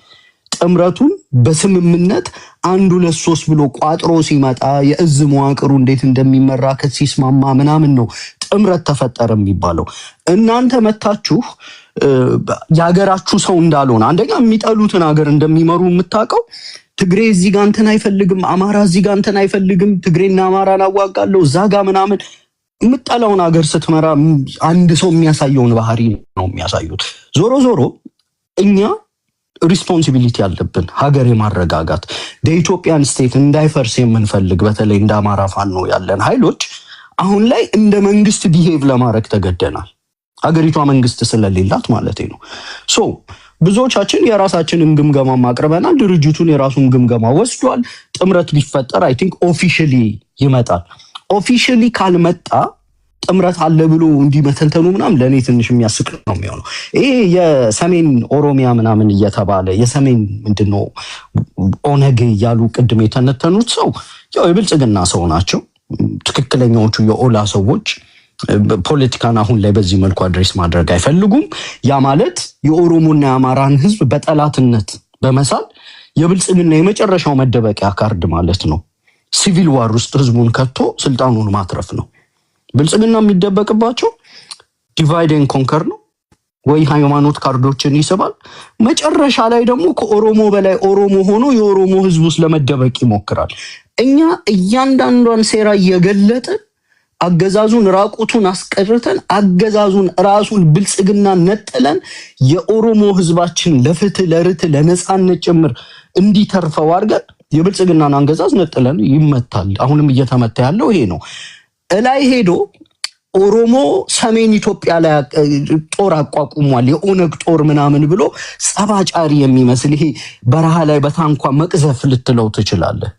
Speaker 4: ጥምረቱን በስምምነት 1 2 3 ብሎ ቋጥሮ ሲመጣ የእዝ መዋቅሩ እንዴት እንደሚመራ ከሲስማማ ምናምን ነው ጥምረት ተፈጠረ የሚባለው። እናንተ መታችሁ የሀገራችሁ ሰው እንዳልሆነ አንደኛ የሚጠሉትን ሀገር እንደሚመሩ የምታውቀው ትግሬ እዚህ ጋር እንትን አይፈልግም፣ አማራ እዚህ ጋር እንትን አይፈልግም፣ ትግሬና አማራን አዋጋለሁ እዛ ጋር ምናምን የምጠላውን ሀገር ስትመራ አንድ ሰው የሚያሳየውን ባህሪ ነው የሚያሳዩት። ዞሮ ዞሮ እኛ ሪስፖንሲቢሊቲ ያለብን ሀገር የማረጋጋት የኢትዮጵያን ስቴት እንዳይፈርስ የምንፈልግ በተለይ እንደ አማራ ፋኖ ያለን ኃይሎች አሁን ላይ እንደ መንግስት ቢሄቭ ለማድረግ ተገደናል። ሀገሪቷ መንግስት ስለሌላት ማለት ነው። ሶ ብዙዎቻችን የራሳችንን ግምገማ ማቅረበናል። ድርጅቱን የራሱን ግምገማ ወስዷል። ጥምረት ቢፈጠር አይ ቲንክ ኦፊሻሊ ይመጣል። ኦፊሻሊ ካልመጣ ጥምረት አለ ብሎ እንዲመተንተኑ ምናምን ለእኔ ትንሽ የሚያስቅ ነው የሚሆነው። ይሄ የሰሜን ኦሮሚያ ምናምን እየተባለ የሰሜን ምንድነው ኦነግ እያሉ ቅድም የተነተኑት ሰው ያው የብልጽግና ሰው ናቸው። ትክክለኛዎቹ የኦላ ሰዎች ፖለቲካን አሁን ላይ በዚህ መልኩ አድሬስ ማድረግ አይፈልጉም። ያ ማለት የኦሮሞና የአማራን ህዝብ በጠላትነት በመሳል የብልጽግና የመጨረሻው መደበቂያ ካርድ ማለት ነው። ሲቪል ዋር ውስጥ ህዝቡን ከቶ ስልጣኑን ማትረፍ ነው። ብልጽግና የሚደበቅባቸው ዲቫይድ ኤንድ ኮንከር ነው ወይ ሃይማኖት ካርዶችን ይስባል። መጨረሻ ላይ ደግሞ ከኦሮሞ በላይ ኦሮሞ ሆኖ የኦሮሞ ህዝብ ውስጥ ለመደበቅ ይሞክራል። እኛ እያንዳንዷን ሴራ እየገለጥን አገዛዙን ራቁቱን አስቀርተን አገዛዙን ራሱን ብልጽግና ነጥለን የኦሮሞ ህዝባችን ለፍትህ ለርትዕ ለነጻነት ጭምር እንዲተርፈው አድርገን የብልጽግናን አገዛዝ ነጥለን ይመታል። አሁንም እየተመታ ያለው ይሄ ነው። እላይ ሄዶ ኦሮሞ ሰሜን ኢትዮጵያ ላይ ጦር አቋቁሟል የኦነግ ጦር ምናምን ብሎ ጸባጫሪ የሚመስል ይሄ በረሃ ላይ በታንኳ መቅዘፍ ልትለው ትችላለህ።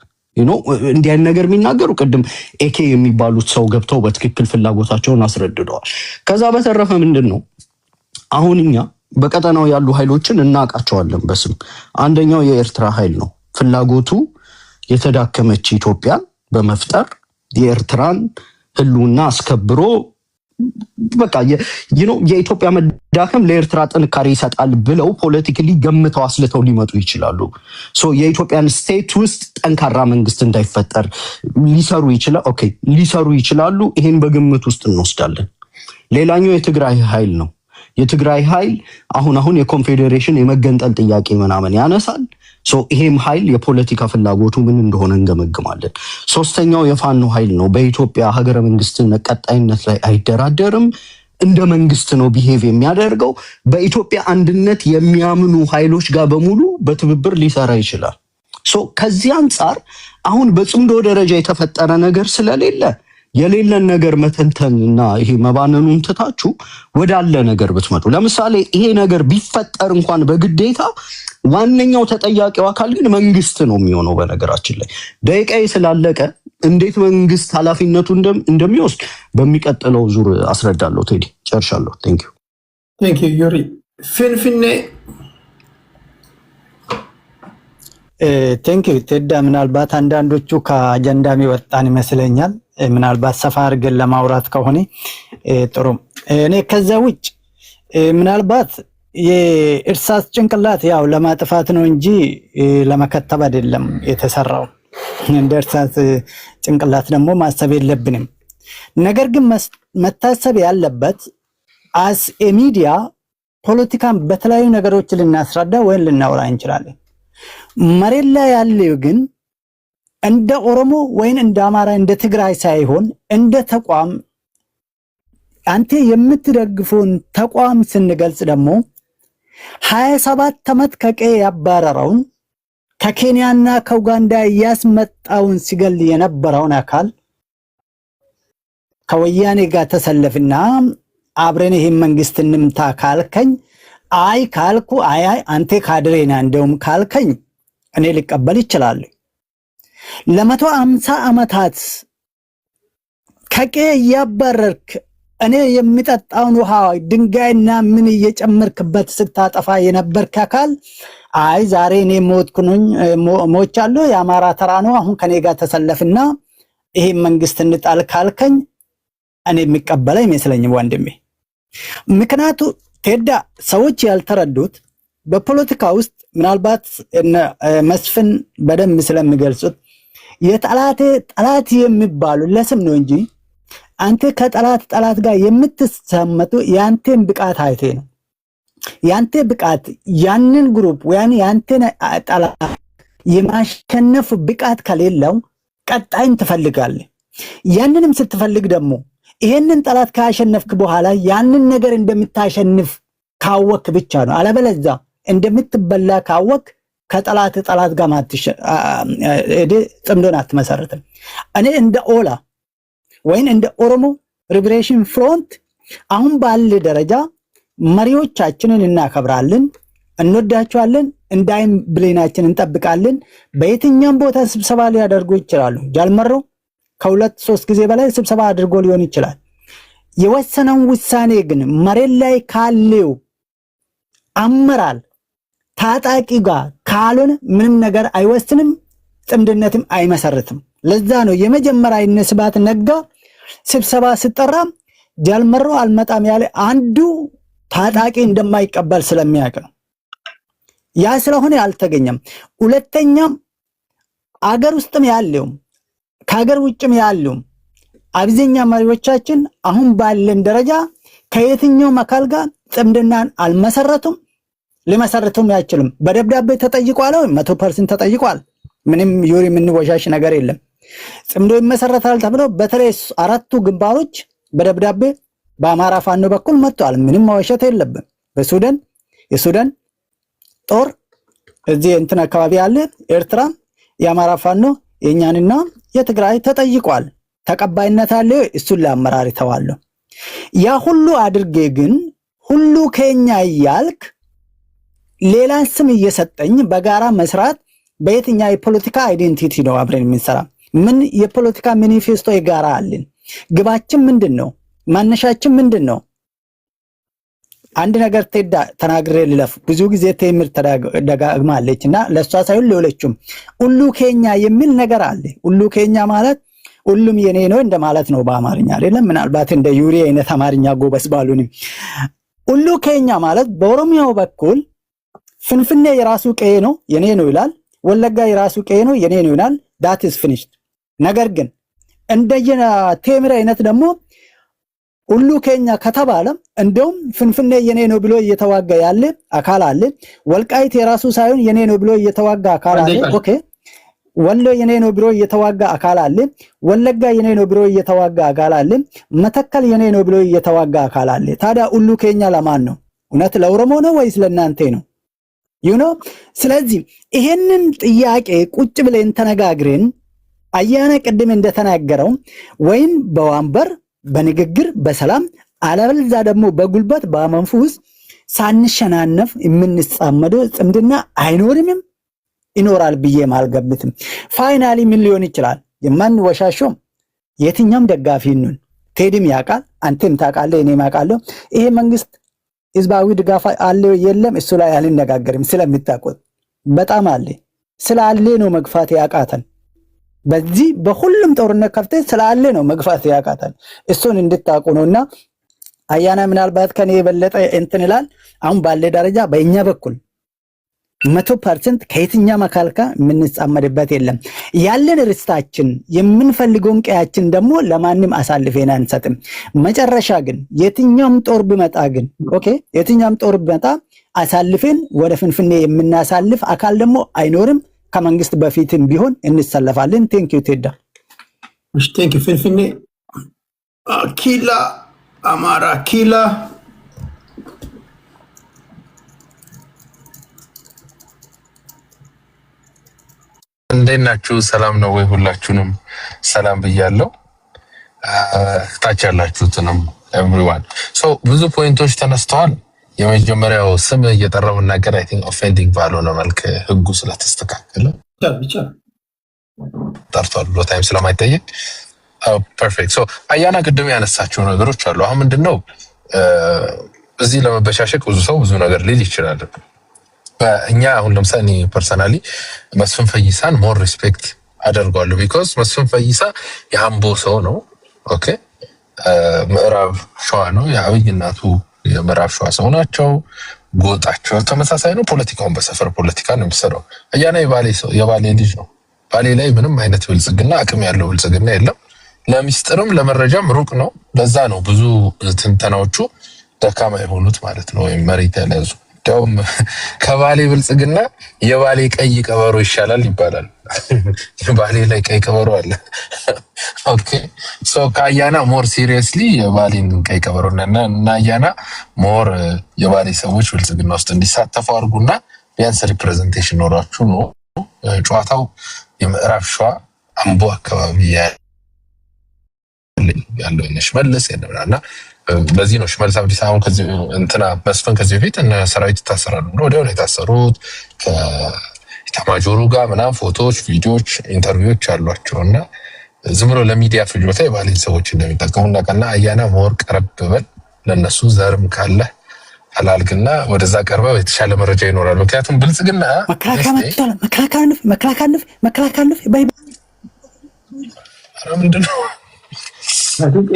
Speaker 4: እንዲህ አይነት ነገር የሚናገሩ ቅድም ኤኬ የሚባሉት ሰው ገብተው በትክክል ፍላጎታቸውን አስረድደዋል። ከዛ በተረፈ ምንድነው አሁን እኛ በቀጠናው ያሉ ኃይሎችን እናውቃቸዋለን በስም። አንደኛው የኤርትራ ኃይል ነው። ፍላጎቱ የተዳከመች ኢትዮጵያን በመፍጠር የኤርትራን ህልውና አስከብሮ በቃ የኢትዮጵያ መዳከም ለኤርትራ ጥንካሬ ይሰጣል ብለው ፖለቲካሊ ገምተው አስልተው ሊመጡ ይችላሉ። ሶ የኢትዮጵያን ስቴት ውስጥ ጠንካራ መንግስት እንዳይፈጠር ሊሰሩ ይችላሉ። ይሄን በግምት ውስጥ እንወስዳለን። ሌላኛው የትግራይ ኃይል ነው። የትግራይ ኃይል አሁን የኮንፌዴሬሽን የመገንጠል ጥያቄ ምናምን ያነሳል። ሶ ይሄም ኃይል የፖለቲካ ፍላጎቱ ምን እንደሆነ እንገመግማለን። ሶስተኛው የፋኖ ኃይል ነው። በኢትዮጵያ ሀገረ መንግስትን ቀጣይነት ላይ አይደራደርም። እንደ መንግስት ነው ቢሄቭ የሚያደርገው። በኢትዮጵያ አንድነት የሚያምኑ ኃይሎች ጋር በሙሉ በትብብር ሊሰራ ይችላል። ሶ ከዚህ አንጻር አሁን በጽምዶ ደረጃ የተፈጠረ ነገር ስለሌለ የሌለን ነገር መተንተንና ይሄ መባነኑን ትታችሁ ወዳለ ነገር ብትመጡ። ለምሳሌ ይሄ ነገር ቢፈጠር እንኳን በግዴታ ዋነኛው ተጠያቂው አካል ግን መንግስት ነው የሚሆነው። በነገራችን ላይ ደቂቃዬ ስላለቀ እንዴት መንግስት ኃላፊነቱ እንደሚወስድ በሚቀጥለው ዙር አስረዳለሁ። ቴዲ ጨርሻለሁ። ቴንክ
Speaker 5: ዩ ዩሪ ፍንፍኔ
Speaker 9: ቴንክ ዩ ቴዳ። ምናልባት አንዳንዶቹ ከአጀንዳ የሚወጣን ይመስለኛል። ምናልባት ሰፋ አድርገን ለማውራት ከሆነ ጥሩ። እኔ ከዛ ውጭ ምናልባት የእርሳስ ጭንቅላት ያው ለማጥፋት ነው እንጂ ለመከተብ አይደለም የተሰራው። እንደ እርሳስ ጭንቅላት ደግሞ ማሰብ የለብንም። ነገር ግን መታሰብ ያለበት አስ ሚዲያ ፖለቲካን በተለያዩ ነገሮች ልናስረዳ ወይም ልናወራ እንችላለን። መሬት ላይ ያለው ግን እንደ ኦሮሞ ወይን እንደ አማራ እንደ ትግራይ ሳይሆን እንደ ተቋም አንተ የምትደግፈውን ተቋም ስንገልጽ ደግሞ 27 ዓመት ከቀዬ ያባረረውን ከኬንያና ከኡጋንዳ ያስመጣውን ሲገል የነበረውን አካል ከወያኔ ጋር ተሰለፍና አብረን ይሄን መንግስት እንምታ ካልከኝ አይ ካልኩ አይ አንተ ካድሬና እንደውም ካልከኝ እኔ ልቀበል ይችላል። ለ150 ዓመታት ከቀዬ ያባረርክ እኔ የሚጠጣውን ውሃ ድንጋይና ምን እየጨመርክበት ስታጠፋ የነበርክ አካል አይ ዛሬ እኔ ሞቻለሁ የአማራ ተራ ነው አሁን ከኔ ጋር ተሰለፍና ይሄ መንግስት እንጣል ካልከኝ እኔ የሚቀበል አይመስለኝም ወንድሜ። ምክንያቱ ቴዳ ሰዎች ያልተረዱት በፖለቲካ ውስጥ ምናልባት መስፍን በደንብ ስለሚገልጹት የጠላቴ ጠላት የሚባሉ ለስም ነው እንጂ አንተ ከጠላት ጋር የምትሰመጡ ያንተን ብቃት አይቴ ነው። ያንተ ብቃት ያንን ግሩፕ ወያን ያንተን ጠላት የማሸነፍ ብቃት ከሌለው ቀጣይን ትፈልጋለህ። ያንንም ስትፈልግ ደግሞ ይሄንን ጠላት ካሸነፍክ በኋላ ያንን ነገር እንደምታሸንፍ ካወክ ብቻ ነው። አለበለዚያ እንደምትበላ ካወክ ከጠላት ጋር ጽምዶን አትመሰርትም። እኔ እንደ ኦላ ወይን እንደ ኦሮሞ ሊበሬሽን ፍሮንት አሁን ባለ ደረጃ መሪዎቻችንን እናከብራለን፣ እንወዳቸዋለን፣ እንዳይም ብሌናችንን እንጠብቃለን። በየትኛውም ቦታ ስብሰባ ሊያደርጉ ይችላሉ። ጃልመሮ ከሁለት ሶስት ጊዜ በላይ ስብሰባ አድርጎ ሊሆን ይችላል። የወሰነው ውሳኔ ግን መሬት ላይ ካለው አመራር ታጣቂ ጋር ካልሆነ ምንም ነገር አይወስንም፣ ጥምድነትም አይመሰርትም። ለዛ ነው የመጀመሪያ ስብሐት ነጋ ስብሰባ ሲጠራ ጃልመሮ አልመጣም ያለ አንዱ ታጣቂ እንደማይቀበል ስለሚያውቅ ነው። ያ ስለሆነ አልተገኘም። ሁለተኛም አገር ውስጥም ያለው ከሀገር ውጭም ያለው አብዛኛው መሪዎቻችን አሁን ባለን ደረጃ ከየትኛውም አካል ጋር ጥምድናን አልመሰረቱም፣ ሊመሰርቱም አይችልም። በደብዳቤ ተጠይቋል፣ 100% ተጠይቋል። ምንም ዩሪ የምንወሻሽ ነገር የለም። ጽምዶ ይመሰረታል ተብሎ በተለይ አራቱ ግንባሮች በደብዳቤ በአማራ ፋኖ በኩል መጥቷል። ምንም መዋሸት የለብን። በሱዳን የሱዳን ጦር እዚህ እንትን አካባቢ ያለ ኤርትራ የአማራ ፋኖ የኛንና የትግራይ ተጠይቋል። ተቀባይነት አለ። እሱን ለአመራር ተዋለው። ያ ሁሉ አድርጌ ግን ሁሉ ከኛ ያልክ ሌላን ስም እየሰጠኝ በጋራ መስራት በየትኛው የፖለቲካ አይዴንቲቲ ነው አብረን የምንሰራ? ምን የፖለቲካ ማኒፌስቶ የጋራ አለን? ግባችን ምንድነው? ማነሻችን ምንድነው? አንድ ነገር ተናግሬ ልለፍ። ብዙ ጊዜ ቴምር ተደጋግማለችና ለሷ ሳይሆን ለሁለቱም ሁሉ ከኛ የሚል ነገር አለ። ሁሉ ከኛ ማለት ሁሉም የኔ ነው እንደማለት ነው በአማርኛ አይደለም። ምናልባት እንደ ዩሪ አይነት አማርኛ ጎበስ ባሉንም ሁሉ ከኛ ማለት በኦሮሚያው በኩል ፍንፍኔ የራሱ ቀዬ ነው የኔ ነው ይላል። ወለጋ የራሱ ቀዬ ነው የኔ ነው ይላል። that is finished። ነገር ግን እንደየና ቴምር አይነት ደግሞ ሁሉ ከኛ ከተባለ እንደውም ፍንፍኔ የኔ ነው ብሎ እየተዋጋ ያለ አካል አለ። ወልቃይት የራሱ ሳይሆን የኔ ነው ብሎ እየተዋጋ አካል አለ። ኦኬ ወሎ የኔ ነው ብሎ እየተዋጋ አካል አለ። ወለጋ የኔ ነው ብሎ እየተዋጋ አካል አለ። መተከል የኔ ነው ብሎ እየተዋጋ አካል አለ። ታዲያ ሁሉ ከኛ ለማን ነው? እውነት ለኦሮሞ ነው ወይስ ለናንተ ነው? ስለዚህ ይሄንን ጥያቄ ቁጭ ብለን ተነጋግረን አያና ቅድም እንደተናገረው ወይም በወንበር በንግግር በሰላም አለበለዚያ ደግሞ በጉልበት በመንፈስ ሳንሸናነፍ የምንጻመደው ጽምድና አይኖርም ይኖራል ብዬ ማልገብትም። ፋይናሊ ምን ሊሆን ይችላል? የማን ወሻሾም የትኛም ደጋፊ ነን ቴዲም ያውቃል፣ አንተም ታውቃለህ፣ እኔም አውቃለሁ። ይሄ መንግስት ህዝባዊ ድጋፍ አለ የለም እሱ ላይ አልነጋገርም። ስለምታውቁት በጣም አለ ስላለ ነው መግፋት ያቃተን። በዚህ በሁሉም ጦርነት ከፍተ ስላለ ነው መግፋት ያቃተን። እሱን እንድታውቁ ነውና አያና ምናልባት ከኔ የበለጠ እንትን ይላል። አሁን ባለ ደረጃ በእኛ በኩል 100% ከየትኛው መካልካ የምንጻመድበት የለም። ያለን ርስታችን የምንፈልገውን ቀያችን ደግሞ ለማንም አሳልፈን አንሰጥም። መጨረሻ ግን የትኛውም ጦር ቢመጣ ግን ኦኬ የትኛውም ጦር ቢመጣ አሳልፈን ወደ ፍንፍኔ የምናሳልፍ አካል ደግሞ አይኖርም። ከመንግስት በፊትም ቢሆን እንሰለፋለን። ቴንኪዩ ቴዳ።
Speaker 5: እሺ ቴንኪዩ። ፍንፍኔ ኪላ አማራ ኪላ
Speaker 10: እንዴት ናችሁ? ሰላም ነው ወይ? ሁላችሁንም ሰላም ብያለሁ። ታች ያላችሁትንም ኤቭሪዋን። ብዙ ፖይንቶች ተነስተዋል። የመጀመሪያው ስም እየጠራው እናገር አይ ቲንክ ኦፌንዲንግ ባልሆነ መልክ ህጉ ስለተስተካከለ
Speaker 5: ብቻ
Speaker 10: ጠርቷል ብሎ ታይም ስለማይጠየቅ ፐርፌክት። አያና ቅድም ያነሳቸው ነገሮች አሉ። አሁን ምንድነው እዚህ ለመበሻሸቅ ብዙ ሰው ብዙ ነገር ሊል ይችላል። እኛ አሁን ለምሳሌ ፐርሰናሊ መስፍን ፈይሳን ሞር ሪስፔክት አደርጋለሁ። ቢኮዝ መስፍን ፈይሳ የአምቦ ሰው ነው። ኦኬ ምዕራብ ሸዋ ነው። የአብይ እናቱ የምዕራብ ሸዋ ሰው ናቸው። ጎጣቸው ተመሳሳይ ነው። ፖለቲካውን በሰፈር ፖለቲካ ነው የሚሰራው። አያና የባሌ ልጅ ነው። ባሌ ላይ ምንም አይነት ብልጽግና አቅም ያለው ብልጽግና የለም። ለሚስጥርም ለመረጃም ሩቅ ነው። ለዛ ነው ብዙ ትንተናዎቹ ደካማ የሆኑት ማለት ነው። ወይም መሬት ያለዙ ደውም ከባሌ ብልጽግና የባሌ ቀይ ቀበሮ ይሻላል ይባላል። የባሌ ላይ ቀይ ቀበሮ አለ። ኦኬ ከአያና ሞር ሲሪየስሊ የባሌን ቀይ ቀበሮና አያና ሞር የባሌ ሰዎች ብልጽግና ውስጥ እንዲሳተፉ አድርጉና ቢያንስ ሪፕሬዘንቴሽን ኖሯችሁ ነው። ጨዋታው የምዕራብ ሸዋ አምቦ አካባቢ ያለው ሽመልስ ያለና በዚህ ነው ሽመልስ አብዲስ አሁን ከዚህ እንትና መስፍን ከዚህ በፊት እና ሰራዊት ታሰራሉ ነው ወዲያው የታሰሩት። ከኢታማጆሩ ጋር ምናምን ፎቶዎች፣ ቪዲዮዎች፣ ኢንተርቪዎች አሏቸውና ዝም ብሎ ለሚዲያ ፍጆታ የባሌን ሰዎች እንደሚጠቀሙና ቀና አያና ሞር ቀረብ በል ለነሱ ዘርም ካለ አላልግና ወደዛ ቀርባ የተሻለ መረጃ ይኖራል። ምክንያቱም ብልጽግና መከላከያ ምንድነው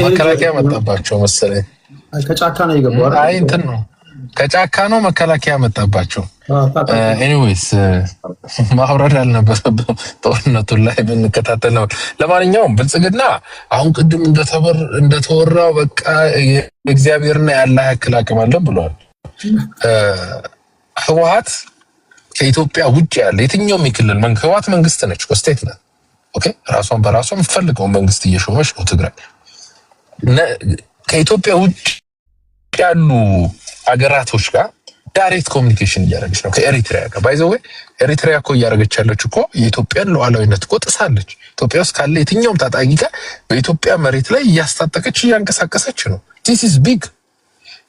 Speaker 10: መከላከያ መጣባቸው መሰለኝ።
Speaker 5: ከጫካ ነው የገባው።
Speaker 10: አይ እንትን ነው ከጫካ ነው መከላከያ መጣባቸው። ኤኒዌይስ ማውረድ አልነበረብም። ጦርነቱን ላይ ብንከታተል ነው። ለማንኛውም ብልጽግና አሁን ቅድም እንደተወራው በቃ እግዚአብሔርና ያለ ያክል አቅም አለ ብሏል። ህወሓት ከኢትዮጵያ ውጭ ያለ የትኛውም የክልል ህወሓት መንግስት ነች፣ ስቴት ናት። ኦኬ ራሷን በራሷ የምትፈልገው መንግስት እየሾመች ነው ትግራይ። ከኢትዮጵያ ውጭ ያሉ ሀገራቶች ጋር ዳይሬክት ኮሚኒኬሽን እያደረገች ነው። ከኤሪትሪያ ጋር ባይዘው ኤሪትሪያ እኮ እያደረገች ያለች እኮ የኢትዮጵያን ሉዓላዊነት እኮ ጥሳለች። ኢትዮጵያ ውስጥ ካለ የትኛውም ታጣቂ ጋር በኢትዮጵያ መሬት ላይ እያስታጠቀች እያንቀሳቀሰች ነው። ዲስ ኢዝ ቢግ።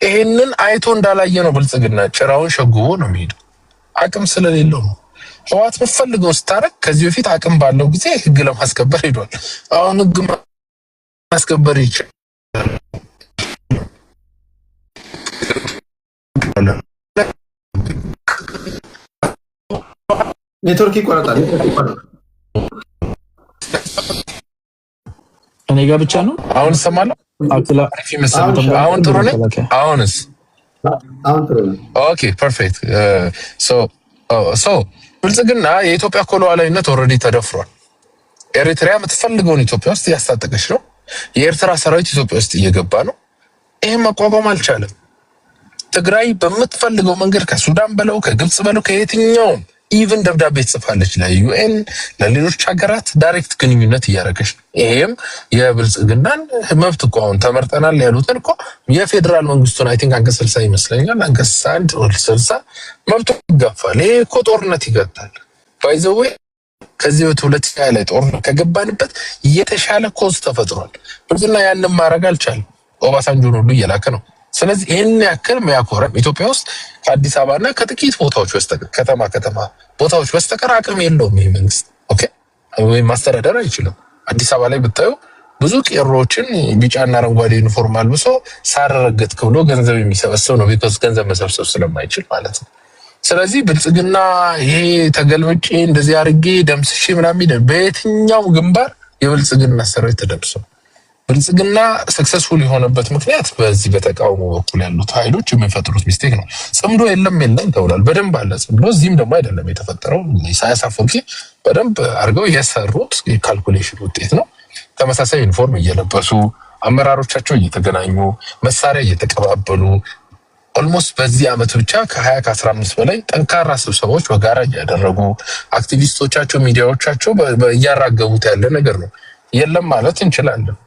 Speaker 10: ይሄንን አይቶ እንዳላየ ነው ብልጽግና ጭራውን ሸጉቦ ነው የሚሄደው። አቅም ስለሌለው ነው። ህወሓት በፈልገው ስታረቅ ከዚህ በፊት አቅም ባለው ጊዜ ህግ ለማስከበር ሄዷል። አሁን ህግ ማስከበር ይችላል።
Speaker 5: ኔትወርክ ይቆረጣል።
Speaker 6: እኔ ጋር ብቻ ነው
Speaker 10: አሁን ሰማለሁ። አሁን ጥሩ ነው። አሁንስ
Speaker 5: አሁን ጥሩ ነው።
Speaker 10: ኦኬ ፐርፌክት። ሶ ብልጽግና የኢትዮጵያ ሉዓላዊነት ኦልሬዲ ተደፍሯል። ኤሪትሪያ የምትፈልገውን ኢትዮጵያ ውስጥ እያስታጠቀች ነው። የኤርትራ ሰራዊት ኢትዮጵያ ውስጥ እየገባ ነው። ይሄን መቋቋም አልቻለም። ትግራይ በምትፈልገው መንገድ ከሱዳን በለው ከግብጽ በለው ከየትኛውም ኢቭን ደብዳቤ ጽፋለች ለዩኤን ለሌሎች ሀገራት ዳይሬክት ግንኙነት እያደረገች ነው። ይሄም የብልጽግናን መብት እኮ አሁን ተመርጠናል ያሉትን እኮ የፌዴራል መንግስቱን አይ ቲንክ አንቀጽ 60 ይመስለኛል አንቀጽ 1 ወደ 60 መብቱ ይጋፋል። ይሄ እኮ ጦርነት ይገታል። ባይ ዘ ዌይ ከዚህ በ2020 ላይ ጦርነት ከገባንበት የተሻለ ኮዝ ተፈጥሯል። ብልጽግና ያንን ማድረግ አልቻለም። ኦባሳንጆን ሁሉ እየላከ ነው። ስለዚህ ይህን ያክል የሚያኮረም ኢትዮጵያ ውስጥ ከአዲስ አበባና ከጥቂት ቦታዎች በስተቀር ከተማ ቦታዎች በስተቀር አቅም የለውም ይህ መንግስት። ኦኬ ወይ ማስተዳደር አይችልም። አዲስ አበባ ላይ ብታዩ ብዙ ቄሮዎችን ቢጫና አረንጓዴ ዩኒፎርም አልብሶ ሳረረገጥክ ብሎ ገንዘብ የሚሰበስብ ነው። ቢኮዝ ገንዘብ መሰብሰብ ስለማይችል ማለት ነው። ስለዚህ ብልጽግና ይሄ ተገልብጬ እንደዚህ አርጌ ደምስሼ ምናምን በየትኛው ግንባር የብልጽግና ሰራዊት ተደምሰው ብልጽግና ሰክሰስፉል የሆነበት ምክንያት በዚህ በተቃውሞ በኩል ያሉት ኃይሎች የሚፈጥሩት ሚስቴክ ነው። ጽምዶ የለም ተብሏል። በደንብ አለ ጽምዶ። እዚህም ደግሞ አይደለም የተፈጠረው። ኢሳያስ አፈወርቂ በደንብ አድርገው የሰሩት የካልኩሌሽን ውጤት ነው። ተመሳሳይ ዩኒፎርም እየለበሱ አመራሮቻቸው እየተገናኙ መሳሪያ እየተቀባበሉ ኦልሞስት በዚህ አመት ብቻ ከ15 በላይ ጠንካራ ስብሰባዎች በጋራ እያደረጉ አክቲቪስቶቻቸው ሚዲያዎቻቸው እያራገቡት ያለ ነገር ነው። የለም ማለት እንችላለን።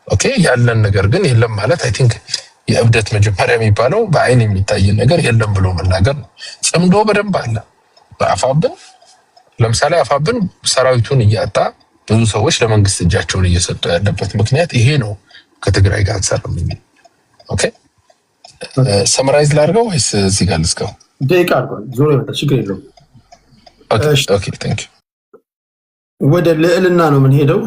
Speaker 10: ኦኬ ያለን ነገር ግን የለም ማለት አይ ቲንክ የእብደት መጀመሪያ የሚባለው በአይን የሚታይ ነገር የለም ብሎ መናገር ነው። ጽምዶ በደንብ አለ። በአፋብን ለምሳሌ አፋብን ሰራዊቱን እያጣ ብዙ ሰዎች ለመንግስት እጃቸውን እየሰጡ ያለበት ምክንያት ይሄ ነው። ከትግራይ ጋር አንሰራም የሚል ኦኬ ሰምራይዝ ላድርገው ወይስ እዚህ ጋር ልስከው?
Speaker 5: ደቂቃ አድርጓል። ዞሮ ይመጣል። ችግር የለውም።
Speaker 10: ኦኬ ቴንክ ዩ።
Speaker 5: ወደ ልዕልና ነው የምንሄደው።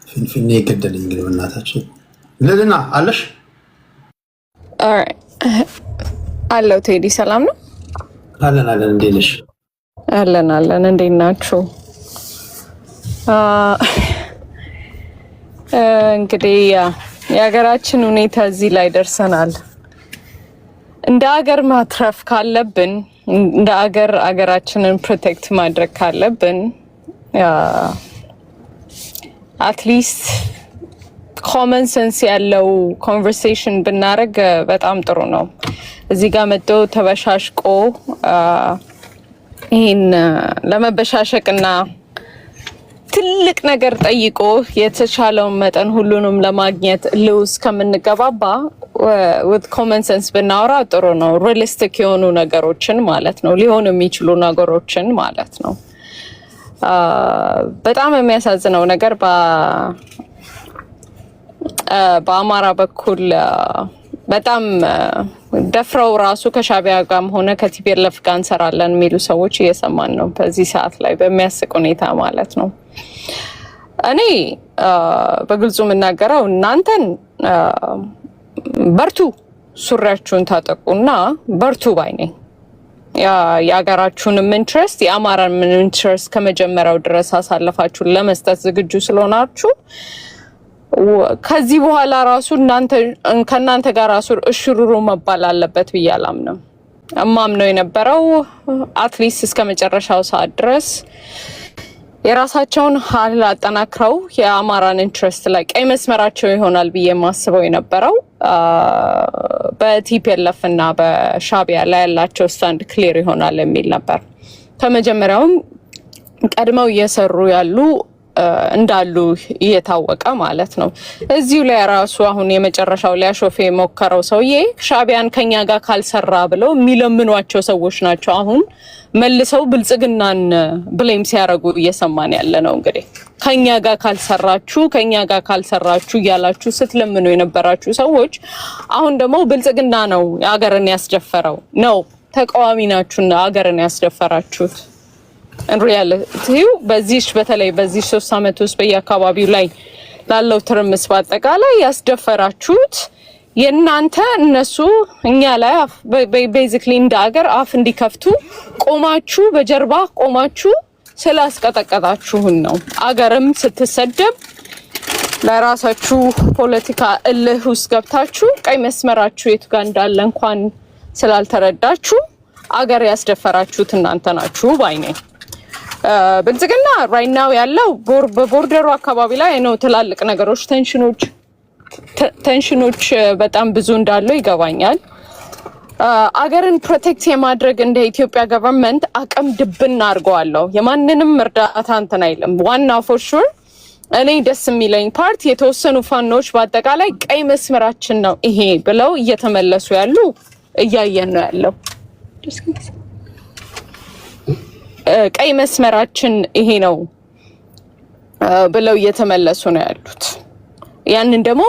Speaker 5: ፍንፍኔ ገደለኝ። እንግዲህ በእናታችን ልዕልና አለሽ?
Speaker 1: አለው ቴዲ ሰላም ነው?
Speaker 5: አለን። እንዴት ነሽ?
Speaker 1: አለን። እንዴት ናችሁ? እንግዲህ የሀገራችን ሁኔታ እዚህ ላይ ደርሰናል። እንደ ሀገር ማትረፍ ካለብን፣ እንደ ሀገራችንን ፕሮቴክት ማድረግ ካለብን አትሊስት ኮመን ሰንስ ያለው ኮንቨርሴሽን ብናደርግ በጣም ጥሩ ነው። እዚህ ጋር መጥቶ ተበሻሽቆ ይህን ለመበሻሸቅና ትልቅ ነገር ጠይቆ የተቻለውን መጠን ሁሉንም ለማግኘት ልውስ ከምንገባባ with common sense ብናወራ ጥሩ ነው። ሪሊስቲክ የሆኑ ነገሮችን ማለት ነው፣ ሊሆኑ የሚችሉ ነገሮችን ማለት ነው። በጣም የሚያሳዝነው ነገር በአማራ በኩል በጣም ደፍረው ራሱ ከሻቢያ ጋርም ሆነ ከቲፒኤልኤፍ ጋር እንሰራለን የሚሉ ሰዎች እየሰማን ነው በዚህ ሰዓት ላይ በሚያስቅ ሁኔታ ማለት ነው። እኔ በግልጹ የምናገረው እናንተን በርቱ፣ ሱሪያችሁን ታጠቁና በርቱ ባይ ነኝ። የሀገራችሁንም ኢንትረስት የአማራን ኢንትረስት ከመጀመሪያው ድረስ አሳልፋችሁን ለመስጠት ዝግጁ ስለሆናችሁ ከዚህ በኋላ ራሱ ከእናንተ ጋር ራሱ እሽሩሩ መባል አለበት ብዬ አላምንም። እማምነው የነበረው አትሊስት እስከ መጨረሻው ሰዓት ድረስ የራሳቸውን ኃይል አጠናክረው የአማራን ኢንትረስት ላይ ቀይ መስመራቸው ይሆናል ብዬ ማስበው የነበረው በቲፒኤልኤፍ እና በሻቢያ ላይ ያላቸው ስታንድ ክሊር ይሆናል የሚል ነበር። ከመጀመሪያውም ቀድመው እየሰሩ ያሉ እንዳሉ እየታወቀ ማለት ነው። እዚሁ ላይ ራሱ አሁን የመጨረሻው ሊያሾፍ የሞከረው ሰውዬ ሻቢያን ከኛ ጋር ካልሰራ ብለው የሚለምኗቸው ሰዎች ናቸው። አሁን መልሰው ብልጽግናን ብሌም ሲያረጉ እየሰማን ያለ ነው። እንግዲህ ከኛ ጋር ካልሰራችሁ እያላችሁ ስትለምኑ የነበራችሁ ሰዎች አሁን ደግሞ ብልጽግና ነው ሀገርን ያስደፈረው ነው። ተቃዋሚ ናችሁና ሀገርን ያስደፈራችሁት። ሪያሊቲው በተለይ በዚህ 3 አመት ውስጥ በየአካባቢው ላይ ላለው ትርምስ በአጠቃላይ ያስደፈራችሁት የእናንተ እነሱ እኛ ላይ ቤዚክሊ እንደ ሀገር አፍ እንዲከፍቱ ቆማችሁ በጀርባ ቆማችሁ ስላስቀጠቀጣችሁን ነው። አገርም ስትሰደብ ለራሳችሁ ፖለቲካ እልህ ውስጥ ገብታችሁ ቀይ መስመራችሁ የቱ ጋር እንዳለ እንኳን ስላልተረዳችሁ አገር ያስደፈራችሁት እናንተ ናችሁ ባይ ነኝ። ብልጽግና ራይት ናው ያለው በቦርደሩ አካባቢ ላይ ነው። ትላልቅ ነገሮች ቴንሽኖች በጣም ብዙ እንዳለው ይገባኛል። አገርን ፕሮቴክት የማድረግ እንደ ኢትዮጵያ ገቨርንመንት አቅም ድብና አድርገዋለሁ። የማንንም እርዳታ እንትን አይልም። ዋናው ፎር ሹር እኔ ደስ የሚለኝ ፓርት የተወሰኑ ፋኖች በአጠቃላይ ቀይ መስመራችን ነው ይሄ ብለው እየተመለሱ ያሉ እያየን ነው ያለው። ቀይ መስመራችን ይሄ ነው ብለው እየተመለሱ ነው ያሉት። ያንን ደግሞ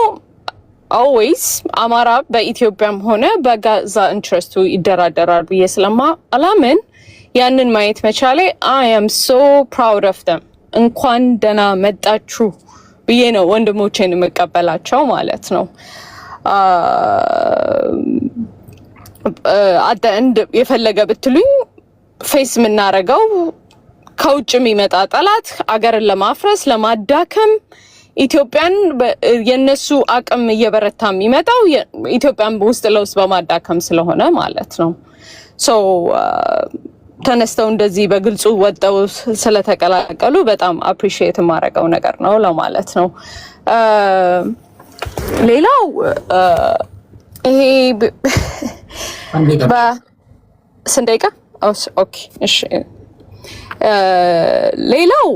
Speaker 1: always አማራ በኢትዮጵያም ሆነ በጋዛ ኢንትረስቱ ይደራደራል ብዬ ስለማላምን ያንን ማየት መቻሌ I am so proud of them። እንኳን ደህና መጣችሁ ብዬ ነው ወንድሞቼን የምቀበላቸው ማለት ነው። እንደ የፈለገ ብትሉኝ ፌስ የምናረገው ከውጭ የሚመጣ ጠላት አገርን ለማፍረስ ለማዳከም ኢትዮጵያን የነሱ አቅም እየበረታ የሚመጣው ኢትዮጵያን ውስጥ ለውስጥ በማዳከም ስለሆነ ማለት ነው። ሶ ተነስተው እንደዚህ በግልጹ ወጣው ስለተቀላቀሉ በጣም አፕሪሺየት የማደርገው ነገር ነው ለማለት ነው። ሌላው ይሄ በስንደቂቃ ኦኬ እሺ። ሌላው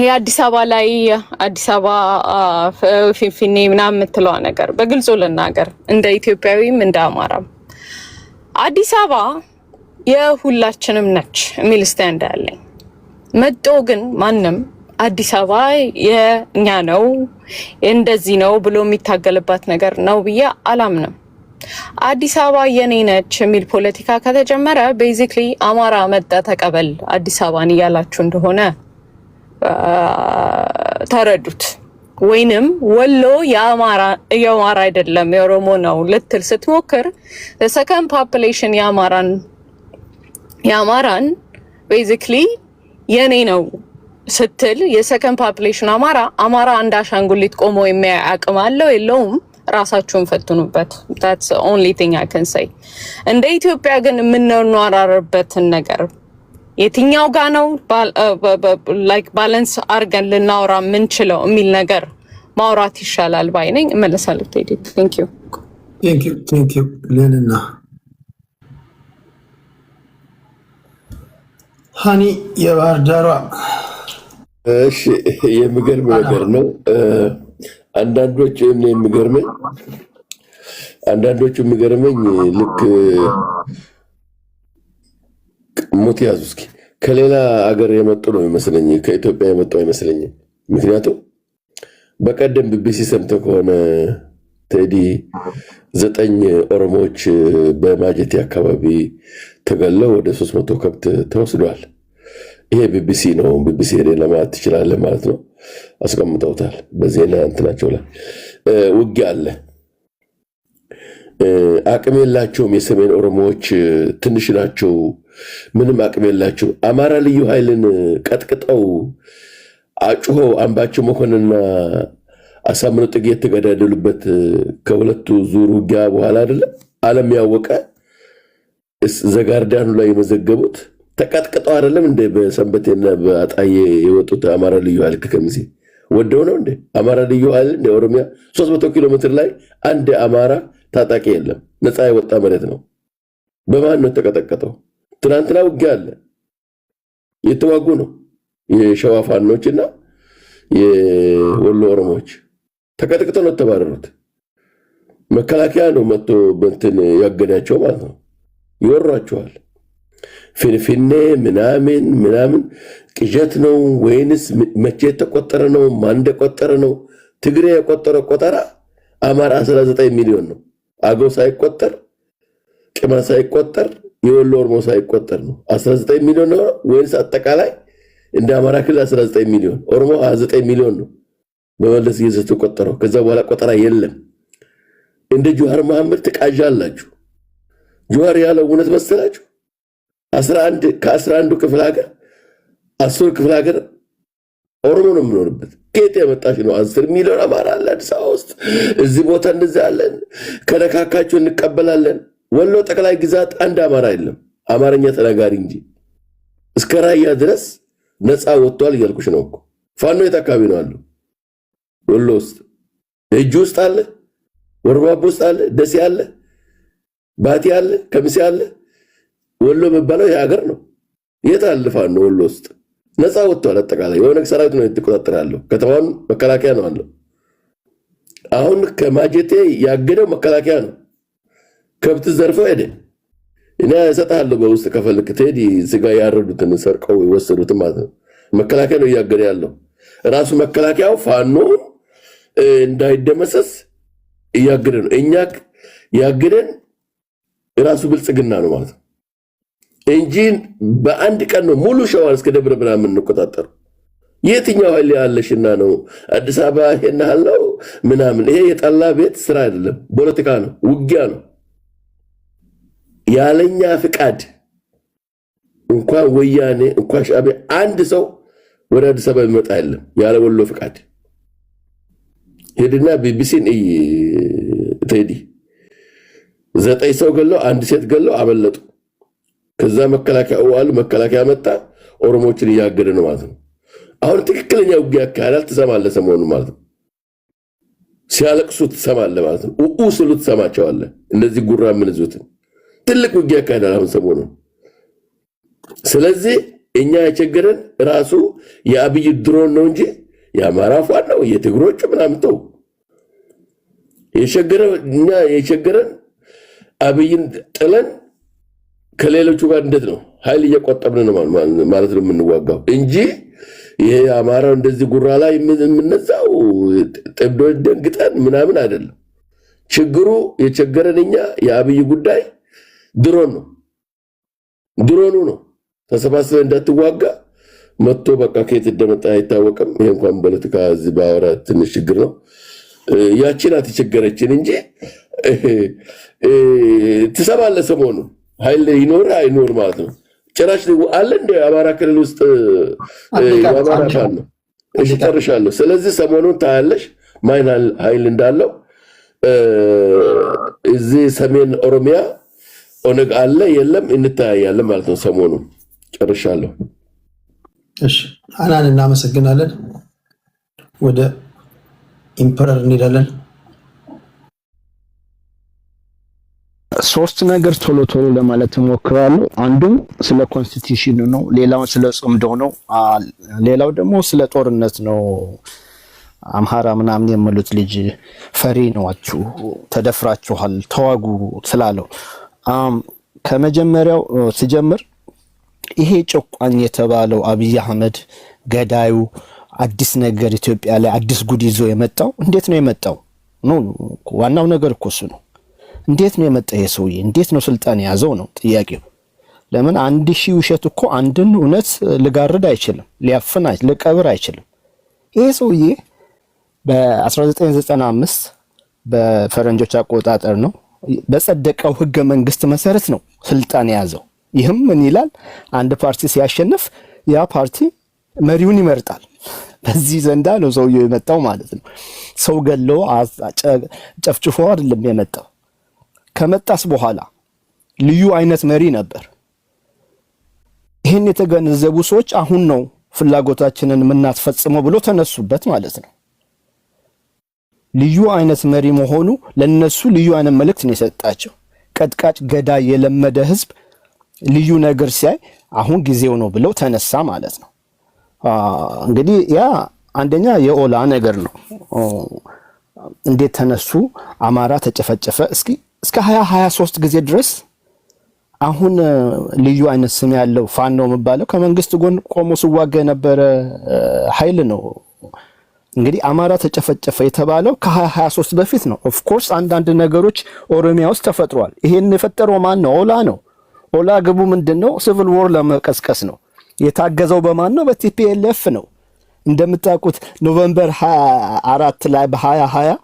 Speaker 1: የአዲስ አበባ ላይ አዲስ አበባ ፊንፊኔ ምናምን የምትለዋ ነገር በግልጹ ልናገር እንደ ኢትዮጵያዊም እንደ አማራም አዲስ አበባ የሁላችንም ነች የሚል ስታንድ አለኝ። መጦ ግን ማንም አዲስ አበባ የኛ ነው እንደዚህ ነው ብሎ የሚታገልባት ነገር ነው ብዬ አላምንም። አዲስ አበባ የኔ ነች የሚል ፖለቲካ ከተጀመረ ቤዚክሊ አማራ መጣ ተቀበል አዲስ አበባን እያላችሁ እንደሆነ ተረዱት። ወይንም ወሎ የአማራ አይደለም የኦሮሞ ነው ልትል ስትሞክር ሰከንድ ፖፑሌሽን የአማራን ቤዚክሊ የኔ ነው ስትል የሰከንድ ፖፑሌሽን አማራ አንድ አሻንጉሊት ቆሞ የሚያይ አቅም አለው የለውም? ራሳችሁን ፈትኑበት። that's the only thing I can say። እንደ ኢትዮጵያ ግን የምንኗራርበትን ነገር የትኛው ጋ ነው ላይክ ባላንስ አርገን ልናወራ የምንችለው የሚል ነገር ማውራት ይሻላል ባይ ነኝ። እመለሳለሁ። ቴንክ ዩ
Speaker 5: ሌልና ሃኒ የባህር ዳሯ
Speaker 2: እሺ፣ የሚገርም ነገር ነው። አንዳንዶቹ የሚገርመኝ ልክ ሞት ያዙ እስኪ ከሌላ ሀገር የመጡ ነው ይመስለኝ፣ ከኢትዮጵያ የመጡ አይመስለኝም። ምክንያቱም በቀደም ቢቢሲ ሰምተው ከሆነ ቴዲ 9 ኦሮሞዎች በማጀቴ አካባቢ ተገለው ወደ 300 ከብት ተወስዷል። ይሄ ቢቢሲ ነው። ቢቢሲ ሄደ ለማለት ትችላለህ ማለት ነው። አስቀምጠውታል በዜና እንትናቸው ላይ። ውጊያ አለ። አቅም የላቸውም። የሰሜን ኦሮሞዎች ትንሽ ናቸው። ምንም አቅም የላቸው። አማራ ልዩ ኃይልን ቀጥቅጠው አጩኸው አምባቸው መኮንንና አሳምነው ጽጌ የተገዳደሉበት ከሁለቱ ዙር ውጊያ በኋላ አይደለም ዓለም ያወቀ ዘጋርዳኑ ላይ የመዘገቡት ተቀጥቅጠው አይደለም እንደ በሰንበቴና በአጣዬ የወጡት አማራ ልዩ ኃይል ከከሚሴ ወደው ነው እንደ አማራ ልዩ ኃይል እንደ ኦሮሚያ 300 ኪሎ ሜትር ላይ አንድ አማራ ታጣቂ የለም። ነፃ የወጣ መሬት ነው። በማን ነው ተቀጠቀጠው? ትናንትና ውጊያ አለ። የተዋጉ ነው የሸዋ ፋኖችና የወሎ ኦሮሞዎች ተቀጥቅጠው ነው ተባረሩት። መከላከያ ነው መጥቶ በእንትን ያገዳቸው ማለት ነው። ይወሯቸዋል። ፊንፊኔ ምናምን ቅዠት ነው ወይንስ መቼ የተቆጠረ ነው? ማን እንደቆጠረ ነው? ትግሬ የቆጠረው ቆጠራ አማራ 19 ሚሊዮን ነው። አገው ሳይቆጠር ቅማ ሳይቆጠር የወሎ ኦሮሞ ሳይቆጠር ነው 19 ሚሊዮን ነው ወይንስ አጠቃላይ እንደ አማራ ክልል 19 ሚሊዮን ኦሮሞ 29 ሚሊዮን ነው በመለስ ጊዜ ተቆጠረው። ከዛ በኋላ ቆጠራ የለም። እንደ ጆሃር መሐመድ ተቃዣላችሁ። ጆሃር ያለው እውነት መሰላችሁ? 11 ከ11 ክፍለ ሀገር 10 ክፍለ ሀገር ኦሮሞ ነው የምኖርበት። ከየት የመጣሽ ነው? 10 ሚሊዮን አማራ አለ አዲስ አበባ ውስጥ። እዚህ ቦታ እንደዚህ አለን። ከነካካችሁ እንቀበላለን። ወሎ ጠቅላይ ግዛት አንድ አማራ የለም፣ አማርኛ ተናጋሪ እንጂ። እስከ ራያ ድረስ ነፃ ወጥቷል እያልኩሽ ነው እኮ። ፋኖ የት አካባቢ ነው አለው? ወሎ ውስጥ፣ እጅ ውስጥ አለ፣ ወርባቦ ውስጥ አለ፣ ደሴ አለ፣ ባቲ አለ፣ ከሚሴ አለ። ወሎ የሚባለው የሀገር ነው። የት አለ ፋኖ? ወሎ ውስጥ ነፃ ወጥቷል። አጠቃላይ የኦነግ ሰራዊት ነው የተቆጣጠረ ያለው። ከተማውን መከላከያ ነው አለው። አሁን ከማጀቴ ያገደው መከላከያ ነው። ከብት ዘርፈው ሄደ። እኔ እሰጥሃለሁ በውስጥ ከፈልክ ቴዲ ስጋ ያረዱትን ሰርቀው የወሰዱትን ማለት ነው። መከላከያ ነው እያገደ ያለው። ራሱ መከላከያው ፋኖ እንዳይደመሰስ እያገደ ነው። እኛ ያገደን ራሱ ብልጽግና ነው ማለት ነው እንጂ በአንድ ቀን ነው ሙሉ ሸዋን እስከ ደብረ ብርሃን የምንቆጣጠር። የትኛው ኃይል ያለሽና ነው አዲስ አበባ ይሄን ያለው ምናምን? ይሄ የጠላ ቤት ስራ አይደለም፣ ፖለቲካ ነው፣ ውጊያ ነው። ያለኛ ፍቃድ እንኳን ወያኔ እንኳን ሻዕቢያ አንድ ሰው ወደ አዲስ አበባ ይመጣ አይደለም ያለ ወሎ ፍቃድ። ሄድና ቢቢሲን ቴዲ 9 ሰው ገለው 1 ሴት ገለው አመለጡ። ከዛ መከላከያ መጣ፣ ኦሮሞችን እያገደ ነው ማለት ነው። አሁን ትክክለኛ ውጊያ ያካሄዳል። ትሰማለህ ሰሞኑን ማለት ነው። ሲያለቅሱ ትሰማለህ ማለት ነው። ኡኡ ስሉ ትሰማቸዋለህ። እንደዚህ ጉራ ምንዙትን ትልቅ ውጊያ ያካሄዳል አሁን ሰሞኑን። ስለዚህ እኛ የቸገረን ራሱ የአብይ ድሮን ነው እንጂ የአማራ ፋኖ ነው የትግሮች ምናምን ተው። የቸገረን አብይን ጥለን ከሌሎቹ ጋር እንዴት ነው ኃይል እየቆጠብን ነው ማለት ነው የምንዋጋው እንጂ ይሄ አማራው እንደዚህ ጉራ ላይ የምንነሳው ጥብዶ ደንግጠን ምናምን አይደለም። ችግሩ የቸገረን እኛ የአብይ ጉዳይ ድሮኑ ነው። ተሰባስበ እንዳትዋጋ መጥቶ በቃ ከየት እንደመጣ አይታወቅም። ይሄ እንኳን ፖለቲካ እዚህ ባወራ ትንሽ ችግር ነው። ያቺን አትቸገረችን እንጂ ትሰማለህ ሰሞኑን ኃይል ይኖር አይኖር ማለት ነው። ጭራሽ አለ እንደ አማራ ክልል ውስጥ አማራ ፋኖ ነው። እሺ ጨርሻለሁ። ስለዚህ ሰሞኑን ታያለሽ ማን ኃይል እንዳለው እዚህ ሰሜን ኦሮሚያ ኦነግ አለ የለም እንታያለን ማለት ነው። ሰሞኑን ጨርሻለሁ።
Speaker 5: እሺ አናን እናመሰግናለን። ወደ ኢምፐረር እንሄዳለን።
Speaker 4: 3 ነገር ቶሎ ለማለት እሞክራለሁ። አንዱም ስለ ኮንስቲቲዩሽኑ ነው፣ ሌላው ስለ ጽምዶ ነው፣ ሌላው ደግሞ ስለ ጦርነት ነው። አምሃራ ምናምን የምሉት ልጅ ፈሪ ነዋችሁ፣ ተደፍራችኋል፣ ተዋጉ ስላለው ከመጀመሪያው ሲጀምር ይሄ ጨቋኝ የተባለው አብይ አህመድ ገዳዩ አዲስ ነገር ኢትዮጵያ ላይ አዲስ ጉድ ይዞ የመጣው እንዴት ነው የመጣው? ዋናው ነገር እኮ እሱ ነው። እንዴት ነው የመጣው ይሄ ሰውዬ? እንዴት ነው ስልጣን ያዘው ነው ጥያቄው። ለምን 1000 ውሸት እኮ አንድን እውነት ልጋርድ አይችልም፣ ሊያፍን ልቀብር አይችልም። ይሄ ሰውዬ በ1995 በፈረንጆች አቆጣጠር ነው በጸደቀው ህገ መንግስት መሰረት ነው ስልጣን ያዘው። ይህም ምን ይላል? አንድ ፓርቲ ሲያሸንፍ ያ ፓርቲ መሪውን ይመርጣል። በዚህ ዘንዳ ነው ሰውዬው የመጣው ማለት ነው። ሰው ገለው ጨፍጭፎ አይደለም የመጣው። ከመጣስ በኋላ ልዩ አይነት መሪ ነበር። ይህን የተገነዘቡ ሰዎች አሁን ነው ፍላጎታችንን የምናስፈጽመው ብሎ ተነሱበት ማለት ነው። ልዩ አይነት መሪ መሆኑ ለነሱ ልዩ አይነት መልእክት ነው የሰጣቸው። ቀጥቃጭ ገዳይ የለመደ ህዝብ ልዩ ነገር ሲያይ አሁን ጊዜው ነው ብለው ተነሳ ማለት ነው። እንግዲህ ያ አንደኛ የኦላ ነገር ነው። እንዴት ተነሱ? አማራ ተጨፈጨፈ። እስከ 2023 ጊዜ ድረስ አሁን ልዩ አይነት ስም ያለው ፋኖ የሚባለው ከመንግስት ጎን ቆሞ ሲዋጋ የነበረ ኃይል ነው። እንግዲህ አማራ ተጨፈጨፈ የተባለው ከ2023 በፊት ነው። ኦፍ ኮርስ አንዳንድ ነገሮች ኦሮሚያ ውስጥ ተፈጥሯል። ይሄን የፈጠረው ማን ነው? ኦላ ነው። ኦላ ግቡ ምንድነው? ሲቪል ወር ለመቀስቀስ ነው። የታገዘው በማን ነው? በቲፒኤልኤፍ ነው። እንደምታውቁት ኖቬምበር 4 ላይ በ2020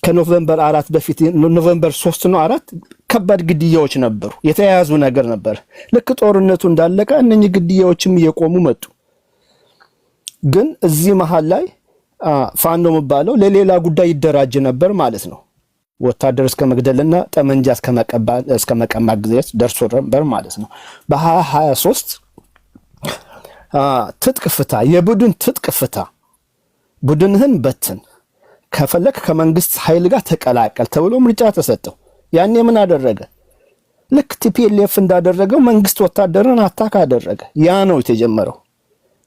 Speaker 4: ከኖቬምበር 4 በፊት ኖቬምበር 3 ነው 4 ከባድ ግድያዎች ነበሩ። የተያያዙ ነገር ነበር። ልክ ጦርነቱ እንዳለቀ እነኚህ ግድያዎችም እየቆሙ መጡ። ግን እዚህ መሃል ላይ ፋኖ የሚባለው ለሌላ ጉዳይ ይደራጅ ነበር ማለት ነው። ወታደር እስከ መግደልና ጠመንጃ እስከ መቀማት ጊዜ ደርሶ ነበር ማለት ነው። በ2023 ትጥቅ ፍታ፣ የቡድን ትጥቅ ፍታ፣ ቡድንህን በትን፣ ከፈለክ ከመንግስት ኃይል ጋር ተቀላቀል ተብሎ ምርጫ ተሰጠው። ያኔ ምን አደረገ? ልክ ቲፒኤልኤፍ እንዳደረገው መንግስት ወታደርን አታክ አደረገ። ያ ነው የተጀመረው።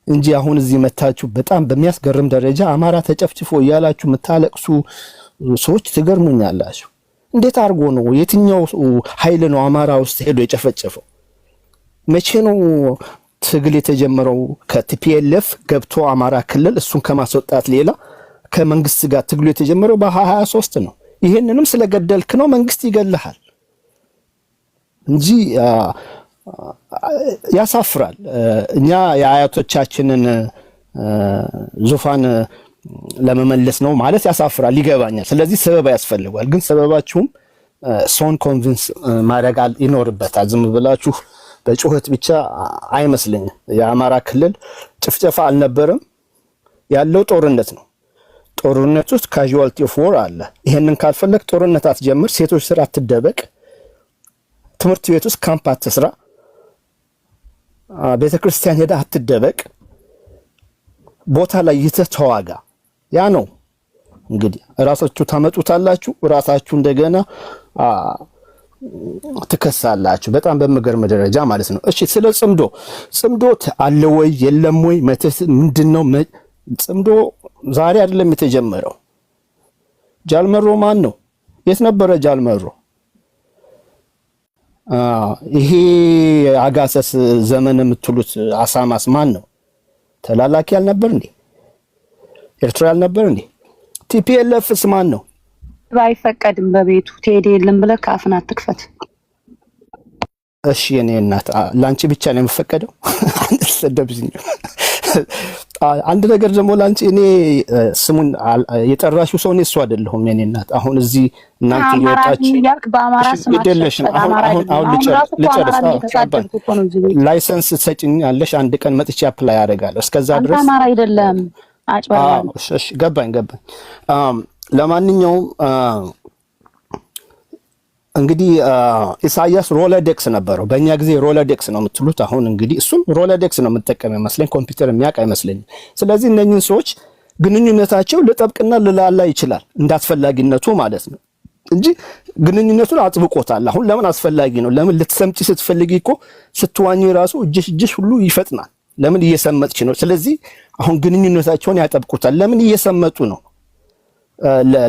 Speaker 4: እንጂ አሁን እዚህ መታችሁ በጣም በሚያስገርም ደረጃ አማራ ተጨፍጭፎ እያላችሁ የምታለቅሱ ሰዎች ትገርሙኛላችሁ። እንዴት አድርጎ ነው የትኛው ኃይል ነው አማራ ውስጥ ሄዶ የጨፈጨፈው? መቼ ነው ትግል የተጀመረው? ከቲፒኤልኤፍ ገብቶ አማራ ክልል እሱን ከማስወጣት ሌላ ከመንግስት ጋር ትግሉ የተጀመረው በ2023 ነው። ይሄንንም ስለገደልክ ነው መንግስት ይገልሃል እንጂ ያሳፍራል። እኛ የአያቶቻችንን ዙፋን ለመመለስ ነው ማለት ያሳፍራል፣ ይገባኛል። ስለዚህ ሰበብ ያስፈልጋል። ግን ሰበባችሁም ሰውን ኮንቪንስ ማድረግ ይኖርበታል። ዝም ብላችሁ በጩኸት ብቻ አይመስልኝም። የአማራ ክልል ጭፍጨፋ አልነበረም፣ ያለው ጦርነት ነው። ጦርነት ውስጥ ካዡዋሊቲ ኦፍ ዎር አለ። ይሄንን ካልፈለግ ጦርነት አትጀምር፣ ሴቶች ስራ አትደበቅ፣ ትምህርት ቤት ውስጥ ካምፕ አትስራ፣ ቤተክርስቲያን ሄዳ አትደበቅ፣ ቦታ ላይ ይተህ ተዋጋ። ያ ነው እንግዲህ ራሳችሁ ታመጡታላችሁ፣ ራሳችሁ እንደገና ትከሳላችሁ። በጣም በመገርም ደረጃ ማለት ነው። እሺ ስለ ጽምዶ አለ ወይ የለም ወይ ምንድነው? ጽምዶ ዛሬ አይደለም የተጀመረው። ጃልመሮ ማን ነው? የት ነበረ ጃልመሮ? ይሄ አጋሰስ ዘመን የምትሉት አሳማስ ማን ነው? ተላላኪ አልነበር እንዴ? ኤርትራ አልነበር እንዴ? ቲፒኤልኤፍስ ማን ነው?
Speaker 3: ባይፈቀድም በቤቱ ቴዲ የለም ብለህ ካፍን አትክፈት።
Speaker 4: እሺ የኔ እናት ላንቺ ብቻ ነው የሚፈቀደው? አንተሰደብኝ። አንድ ነገር ደግሞ ላንቺ እኔ ስሙን የጠራሽው ሰው እሱ አይደለሁም የኔ እናት። አሁን እዚህ እናንተ እየወጣችሁ በአማራ ስማችሁ አሁን ልጨርስ። ላይሰንስ ትሰጪኛለሽ? አንድ ቀን መጥቼ አፕላይ አደርጋለሁ። እስከዛ ድረስ
Speaker 3: አማራ አይደለም አጭበርባሪ።
Speaker 4: እሺ ገባኝ። ለማንኛውም እንግዲህ ኢሳያስ ሮለዴክስ ነበረው። በእኛ ጊዜ ሮለዴክስ ነው የምትሉት። አሁን እንግዲህ እሱም ሮለዴክስ ነው የምጠቀመው መስለኝ፣ ኮምፒውተር የሚያውቅ አይመስለኝም። ስለዚህ እነኚህን ሰዎች ግንኙነታቸው ልጠብቅና ልላላ ይችላል እንዳስፈላጊነቱ ማለት ነው እንጂ ግንኙነቱን አጥብቆታል። አሁን ለምን አስፈላጊ ነው? ለምን ልትሰምጪ ስትፈልጊ እኮ ስትዋኚ ራሱ እጅሽ ሁሉ ይፈጥናል። ለምን እየሰመጥች ነው? ስለዚህ አሁን ግንኙነታቸውን ያጠብቁታል። ለምን እየሰመጡ ነው?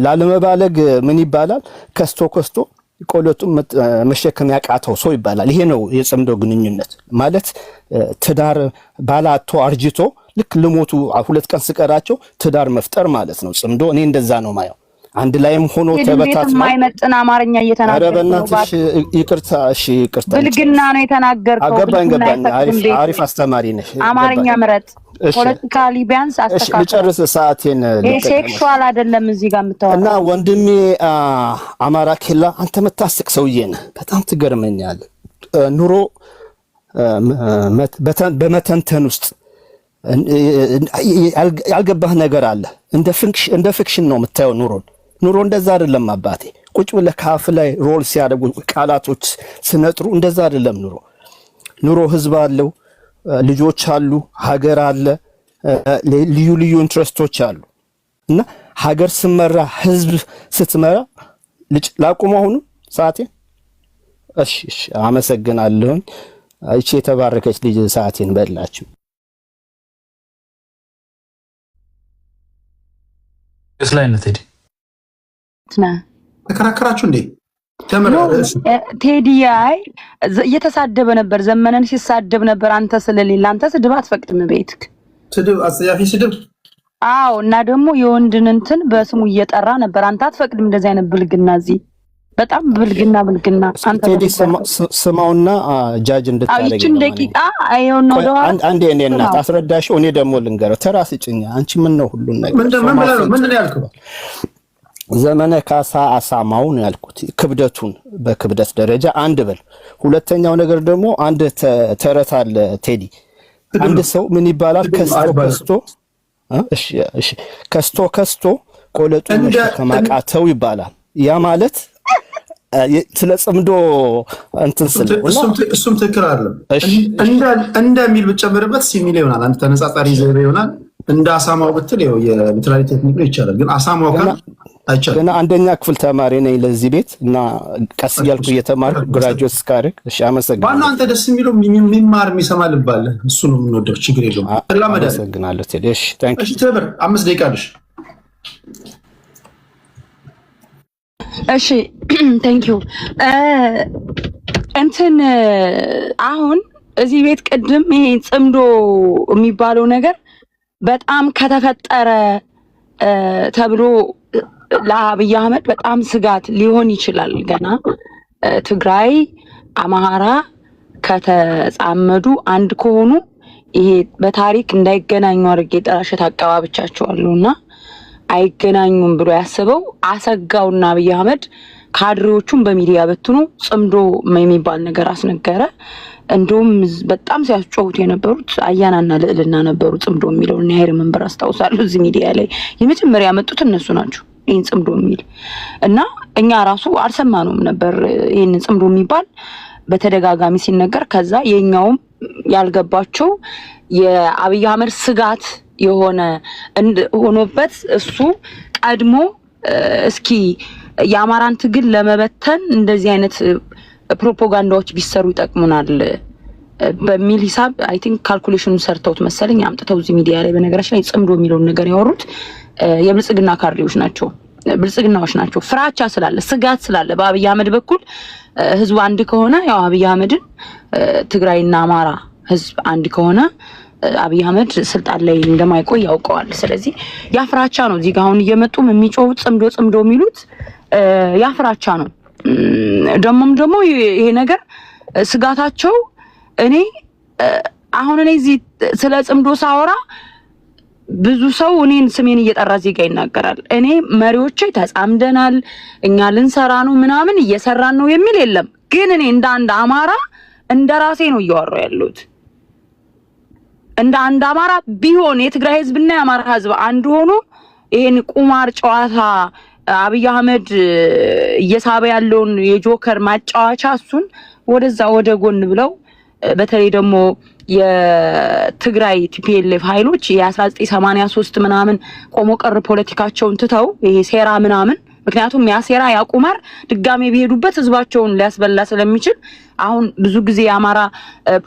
Speaker 4: ላለመባለግ ምን ይባላል? ከስቶ ቆሎቱን መሸከም ያቃተው ሰው ይባላል። ይሄ ነው የጽምዶ ግንኙነት ማለት። ትዳር ባላቶ አርጅቶ ልክ ልሞቱ 2 ቀን ስቀራቸው ትዳር መፍጠር ማለት ነው ጽምዶ። እኔ እንደዛ ነው ማየው። አንድ ላይም ሆኖ ተበታት
Speaker 3: ማይመጥን አማርኛ እየተናገርኩ ነው።
Speaker 4: ይቅርታ። እሺ ይቅርታ።
Speaker 3: ብልግና ነው የተናገርከው።
Speaker 4: ገባኝ። አሪፍ አስተማሪ ነሽ።
Speaker 3: አማርኛ ምረጥ። ፖለቲካሊ ቢያንስ አስተካክል። ልጨርስ ሰዓቴን። ሴክሹዋል አይደለም እዚህ ጋር የምታወራው። እና ወንድሜ አማራ ኬላ አንተ መታስቅ ሰውዬ ነህ። በጣም ትገርመኛለህ። ኑሮ በመተንተን ውስጥ ያልገባህ ነገር አለ። እንደ ፊክሽን ነው የምታየው ኑሮን። ኑሮ እንደዛ አይደለም አባቴ። ቁጭ ብለህ ካፍ ላይ ሮል ሲያደርጉ ቃላቶች ስነጥሩ እንደዛ አይደለም ኑሮ ህዝብ አለው፣ ልጆች አሉ፣ ሀገር አለ፣ ልዩ ኢንትረስቶች አሉ። እና ሀገር ስመራ ህዝብ ስትመራ ላቁም አሁን ሰዓቴን። እሺ አመሰግናለሁ። እቺ የተባረከች ልጅ ሰዓቴን በላችሁ።
Speaker 6: እስላይነት ቴዲ
Speaker 5: ተከራከራችሁ እንዴ?
Speaker 3: ቴዲ እየተሳደበ ነበር፣ ዘመነን ሲሳደብ ነበር። አንተ ስለሌለ አንተ ስድብ አትፈቅድም ቤትክ።
Speaker 5: ስድብ አጽያፊ ስድብ።
Speaker 3: አዎ። እና ደግሞ የወንድን እንትን በስሙ እየጠራ ነበር። አንተ አትፈቅድም እንደዚህ አይነት ብልግና። እዚህ በጣም ብልግና። አንተ
Speaker 4: ቴዲ ስማውና ጃጅ እንድታረግ
Speaker 3: ይችን ደቂቃ አይሆን ነው።
Speaker 4: አንዴ እኔ እናት አስረዳሽው፣ እኔ ደግሞ ልንገረው። ተራስ ጭኛ አንቺ ምን ነው ሁሉን ነገር
Speaker 5: ምን ነው ያልከው?
Speaker 4: ዘመነ ካሳ አሳማው ነው ያልኩት። ክብደቱን በክብደት ደረጃ አንድ በል። ሁለተኛው ነገር ደግሞ አንድ ተረት አለ ቴዲ። አንድ ሰው ምን ይባላል? ከስቶ ቆለጡን መሸከም አቃተው ይባላል። ያ ማለት ስለ ጽምዶ እንትን
Speaker 5: እሱም ትክክል አይደለም። እንደሚል ብትጨምርበት ሲሚል ይሆናል። አንተ ተነጻጻሪ ዘይቤ ይሆናል። እንደ አሳማው ብትል የሊትራሊ ቴክኒክ ነው ይቻላል። ግን አሳማው
Speaker 4: ገና አንደኛ ክፍል ተማሪ ነኝ ለዚህ ቤት እና ቀስ እያልኩ እየተማርኩ ግራጁዌት እስካደርግ። እሺ አመሰግናለሁ።
Speaker 5: ዋናው አንተ ደስ የሚለው የሚማር የሚሰማ ልብ አለ። እሱ ነው የምንወደው። ችግር የለውም።
Speaker 4: አመሰግናለሁ ቴዲ። እሺ ታንክ ዩ።
Speaker 5: እሺ ተበር 5 ደቂቃ አለሽ።
Speaker 3: እሺ ታንክ ዩ። እንትን አሁን እዚህ ቤት ቅድም ይሄ ጽምዶ የሚባለው ነገር በጣም ከተፈጠረ ተብሎ ለአብይ አህመድ በጣም ስጋት ሊሆን ይችላል። ገና ትግራይ አማራ ከተጻመዱ አንድ ከሆኑ ይሄ በታሪክ እንዳይገናኙ አድርጌ ጥላሸት አቀባብቻቸዋለሁና አይገናኙም ብሎ ያስበው አሰጋውና አብይ አህመድ ካድሬዎቹን በሚዲያ በትኑ ጽምዶ የሚባል ነገር አስነገረ። እንደውም በጣም ሲያስጮሁት የነበሩት አያናና ልዕልና ነበሩ። ጽምዶ የሚለው እና ያይር መንበር አስታውሳለሁ። እዚህ ሚዲያ ላይ የመጀመሪያ ያመጡት እነሱ ናቸው ይሄን ጽምዶ የሚል እና እኛ ራሱ አልሰማነውም ነበር ይሄን ጽምዶ የሚባል በተደጋጋሚ ሲነገር። ከዛ የኛውም ያልገባቸው የአብይ አህመድ ስጋት የሆነ ሆኖበት እሱ ቀድሞ እስኪ የአማራን ትግል ለመበተን እንደዚህ አይነት ፕሮፓጋንዳዎች ቢሰሩ ይጠቅሙናል በሚል ሂሳብ አይ ቲንክ ካልኩሌሽኑን ሰርተውት መሰለኝ አምጥተው እዚህ ሚዲያ ላይ በነገራችን ላይ ጽምዶ የሚለውን ነገር ያወሩት የብልጽግና ካድሬዎች ናቸው፣ ብልጽግናዎች ናቸው። ፍራቻ ስላለ ስጋት ስላለ በአብይ አህመድ በኩል ህዝቡ አንድ ከሆነ ያው አብይ አህመድን ትግራይና አማራ ህዝብ አንድ ከሆነ አብይ አህመድ ስልጣን ላይ እንደማይቆይ ያውቀዋል። ስለዚህ ያ ፍራቻ ነው እዚህ ጋር አሁን እየመጡም የሚጮሁት ጽምዶ የሚሉት ያ ፍራቻ ነው። ደግሞ ይሄ ነገር ስጋታቸው እኔ አሁን እኔ እዚህ ስለ ጽምዶ ሳወራ ብዙ ሰው እኔን ስሜን እየጠራ እዚህ ጋር ይናገራል። እኔ መሪዎቼ ተጻምደናል እኛ ልንሰራ ነው ምናምን እየሰራን ነው የሚል የለም። ግን እኔ እንደ አንድ አማራ እንደ ራሴ ነው እያወራሁ ያለሁት። እንደ አንድ አማራ ቢሆን የትግራይ ህዝብና የአማራ ህዝብ አንድ ሆኖ ይሄን ቁማር ጨዋታ አብይ አህመድ እየሳበ ያለውን የጆከር ማጫወቻ እሱን ወደዛ ወደ ጎን ብለው በተለይ ደግሞ የትግራይ ቲፒኤልኤፍ ኃይሎች የ1983 ምናምን ቆሞ ቀር ፖለቲካቸውን ትተው ይሄ ሴራ ምናምን ምክንያቱም ያ ሴራ ያ ቁማር ድጋሜ ቢሄዱበት ህዝባቸውን ሊያስበላ ስለሚችል አሁን ብዙ ጊዜ የአማራ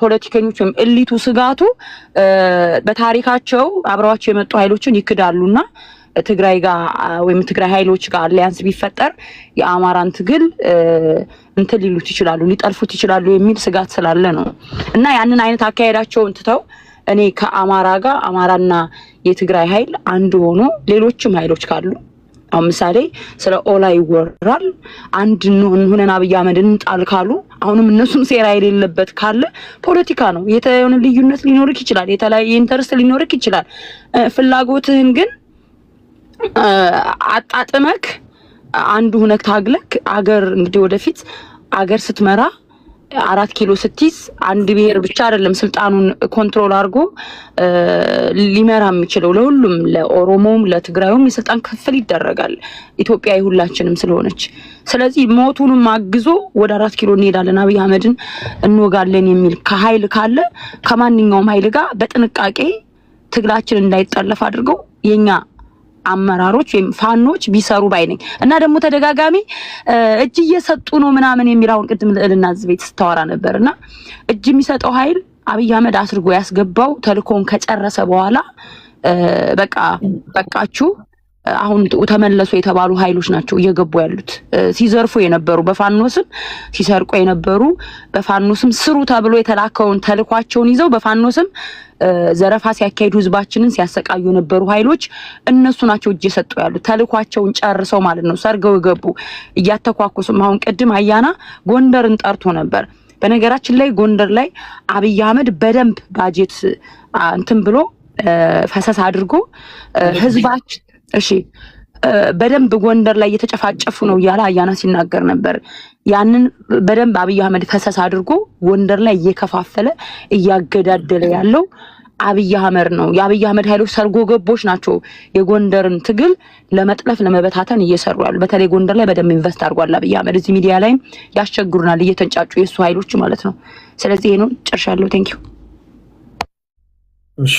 Speaker 3: ፖለቲከኞች ወይም እሊቱ ስጋቱ በታሪካቸው አብረዋቸው የመጡ ኃይሎችን ይክዳሉና ትግራይ ጋር ወይም ትግራይ ኃይሎች ጋር አሊያንስ ቢፈጠር የአማራን ትግል እንትን ሊሉት ይችላሉ፣ ሊጠልፉት ይችላሉ የሚል ስጋት ስላለ ነው። እና ያንን አይነት አካሄዳቸውን ትተው እኔ ከአማራ ጋር አማራና የትግራይ ኃይል አንድ ሆኖ ሌሎችም ኃይሎች ካሉ አሁን ምሳሌ ስለ ኦላ ይወራል አንድ ሆነን አብይ አህመድን እንጣል ካሉ አሁንም እነሱም ሴራ የሌለበት ካለ ፖለቲካ ነው። የተለያየ ልዩነት ሊኖርክ ይችላል፣ የተለያየ ኢንተረስት ሊኖርክ ይችላል። ፍላጎትህን ግን አጣጥመክ አንዱ ሆነክ ታግለክ አገር እንግዲህ ወደፊት አገር ስትመራ 4 ኪሎ ስትይዝ አንድ ብሔር ብቻ አይደለም ስልጣኑን ኮንትሮል አድርጎ ሊመራ የሚችለው ለሁሉም ለኦሮሞም ለትግራዩም የስልጣን ክፍል ይደረጋል። ኢትዮጵያ ሁላችንም ስለሆነች ስለዚህ ሞቱንም አግዞ ወደ 4 ኪሎ እንሄዳለን አብይ አህመድን እንወጋለን የሚል ከኃይል ካለ ከማንኛውም ኃይል ጋር በጥንቃቄ ትግላችን እንዳይጠለፍ አድርገው የኛ አመራሮች ወይም ፋኖች ቢሰሩ ባይነኝ እና ደግሞ ተደጋጋሚ እጅ እየሰጡ ነው ምናምን የሚራውን ቅድም ልዕልና ዝቤት ስታወራ ነበርና እጅ የሚሰጠው ኃይል አብይ አህመድ አስርጎ ያስገባው ተልኮን ከጨረሰ በኋላ በቃችሁ አሁን ተመለሱ የተባሉ ኃይሎች ናቸው እየገቡ ያሉት። ሲዘርፉ የነበሩ በፋኖስም ሲሰርቁ የነበሩ በፋኖስም ስሩ ተብሎ የተላከውን ተልኳቸውን ይዘው በፋኖስም ዘረፋ ሲያካሂዱ ህዝባችንን ሲያሰቃዩ የነበሩ ኃይሎች እነሱ ናቸው እጅ የሰጡ ያሉት ተልኳቸውን ጨርሰው ማለት ነው። ሰርገው ገቡ እያተኳኩሱም። አሁን ቅድም አያና ጎንደርን ጠርቶ ነበር። በነገራችን ላይ ጎንደር ላይ አብይ አህመድ በደንብ ባጀት እንትን ብሎ ፈሰስ አድርጎ ህዝባችን እሺ በደንብ ጎንደር ላይ እየተጨፋጨፉ ነው ያለ አያና ሲናገር ነበር። ያንን በደንብ አብይ አህመድ ፈሰስ አድርጎ ጎንደር ላይ እየከፋፈለ እያገዳደለ ያለው አብይ አህመድ ነው። የአብይ አህመድ ኃይሎች ሰርጎ ገቦች ናቸው የጎንደርን ትግል ለመጥለፍ ለመበታተን እየሰሩ ያሉ። በተለይ ጎንደር ላይ በደንብ ኢንቨስት አድርጓል አብይ አህመድ። እዚህ ሚዲያ ላይም ያስቸግሩናል እየተንጫጩ የሱ ኃይሎች ማለት ነው። ስለዚህ ይሄ ነው ጨርሻለሁ። ቴንክ ዩ።
Speaker 5: እሺ